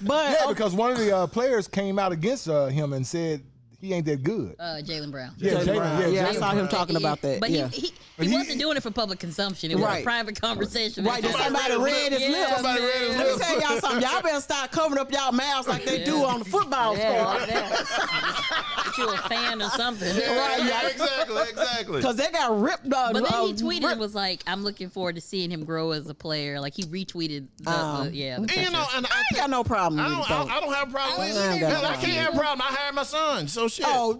But Yeah, because one of the players came out against him and said he ain't that good. Jaylen Brown. Yeah, Jaylen Brown. Yeah, I saw him talking about that. But yeah. he wasn't doing it for public consumption. It was a private conversation. Right, that somebody read his lips. Somebody read his Let me lips. tell y'all something. Y'all better start covering up y'all mouths like they do on the football squad. That you a fan or something. Right, yeah. Exactly. Because they got ripped. But then he tweeted was like, "I'm looking forward to seeing him grow as a player." Like he retweeted the And, you know, and I ain't got no problem with it, though. I don't have a problem with it. I ain't got no I can't have a problem. I hired my son, so shit. Oh,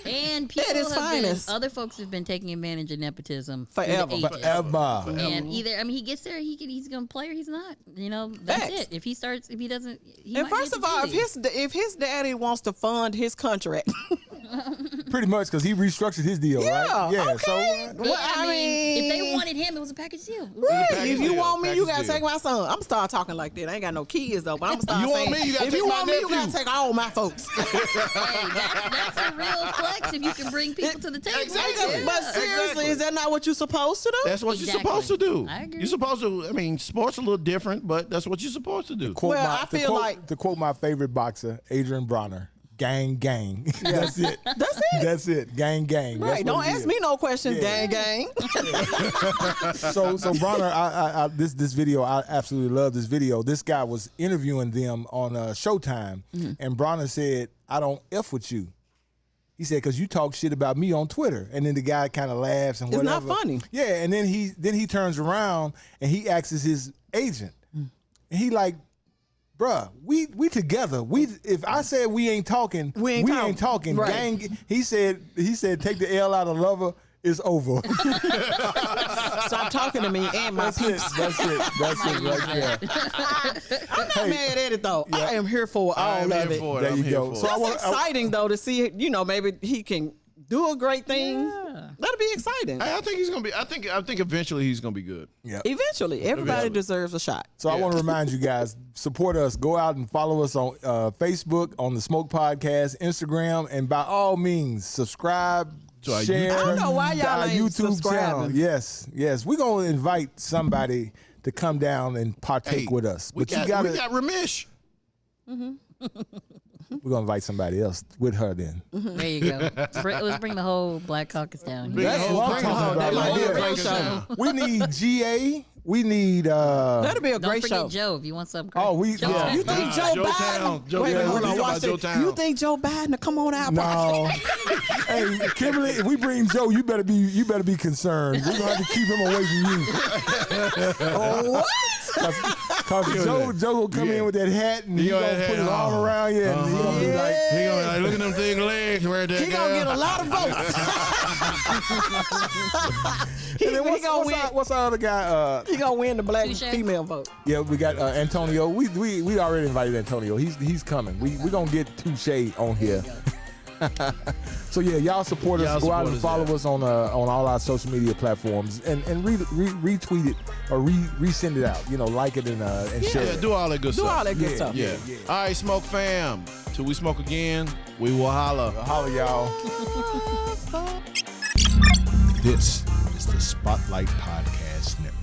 and people At his finest. other folks have been taking advantage of nepotism Forever. through the ages. Forever. And either, I mean, he gets there, he's gonna play or he's not. You know, that's Facts. it. If he doesn't, he And might first get of all, the duty. if his daddy wants to fund his contract, Pretty much because he restructured his deal, right? Yeah. okay. So Yeah, I mean, if they wanted him, it was a package deal. Right. package If you deal, want me, you package gotta deal. take my son. I'm gonna start talking like that. I ain't got no kids though, but I'm gonna start You want saying, me, you gotta if take you my want me, you nephew. gotta take all my folks. Hey, that's a real flex if you can bring people to the table. Exactly. But seriously, is that not what you're supposed to do? That's what Exactly. you're supposed to do. I agree. You're supposed to. I mean, sports a little different, but that's what you're supposed to do. to quote my favorite boxer, Adrian Bronner, gang, gang. That's it. That's it. That's it. Gang, gang. That's Right. what Don't it ask is. me no questions, Yeah. gang. So Bronner, this video, I absolutely love this video. This guy was interviewing them on Showtime, and Bronner said, "I don't F with you." He said, "Cause you talk shit about me on Twitter," and then the guy kind of laughs and It's whatever. not funny. Yeah, and then he turns around and he asks his agent, and he like, "Bruh, we together. If I said we ain't talking, We ain't talking. Right. Gang." He said, take the L out of lover. It's over. Stop talking to me and my That's it. peeps. That's it. That's it right there. I'm not mad at it though. I am here for all I'm of here it. for it. There I'm you here go. for So it. That's exciting though to see. You know, maybe he can do a great thing. Yeah. That'll be exciting. I think he's gonna be. I think eventually he's gonna be good. Yeah. Eventually, everybody Eventually. deserves a shot. So I want to remind you guys, support us. Go out and follow us on Facebook, on the Smoke Podcast, Instagram, and by all means, subscribe, To our share. YouTube. I don't know why y'all to our ain't YouTube channel. subscribing. Yes. We're gonna invite somebody to come down and partake with us. We But you got gotta. Ramesh. We're gonna invite somebody else with her then. There you go. Let's bring the whole Black Caucus down. Bring That's the whole what I'm thing talking down. about right Bring the here. whole thing down. We need GA. We need. That'll be a Don't great forget show. Joe if you want something. Oh, we. Joe Yeah. Town. You think Joe Joe Biden? Town. Joe Wait a minute, Town. hold We on. talking Watch about Joe this. Town. You think Joe Biden to come on out? No. Hey, Kimberly, if we bring Joe, you better be concerned. We're gonna have to keep him away from you. What? Cause Joe will come in with that hat and He he's gonna gonna have put his that arm on. around you and he's gonna be like, He gonna like, look at them thick legs right there. He gonna get a lot of votes. and then what's our other guy? He gonna win the black Touche. female vote. Yeah, we got Antonio. We already invited Antonio. He's coming. We gonna get Touche on here. So yeah, y'all support us. Y'all Go out support and us, follow yeah. us on all our social media platforms and retweet it or resend it out. You know, like it and share Yeah, it. do all that good Do stuff. all that good Yeah, stuff. Yeah. All right, Smoke fam. Till we smoke again, we will holla. Holla, y'all. This is the Spotlight Podcast Network.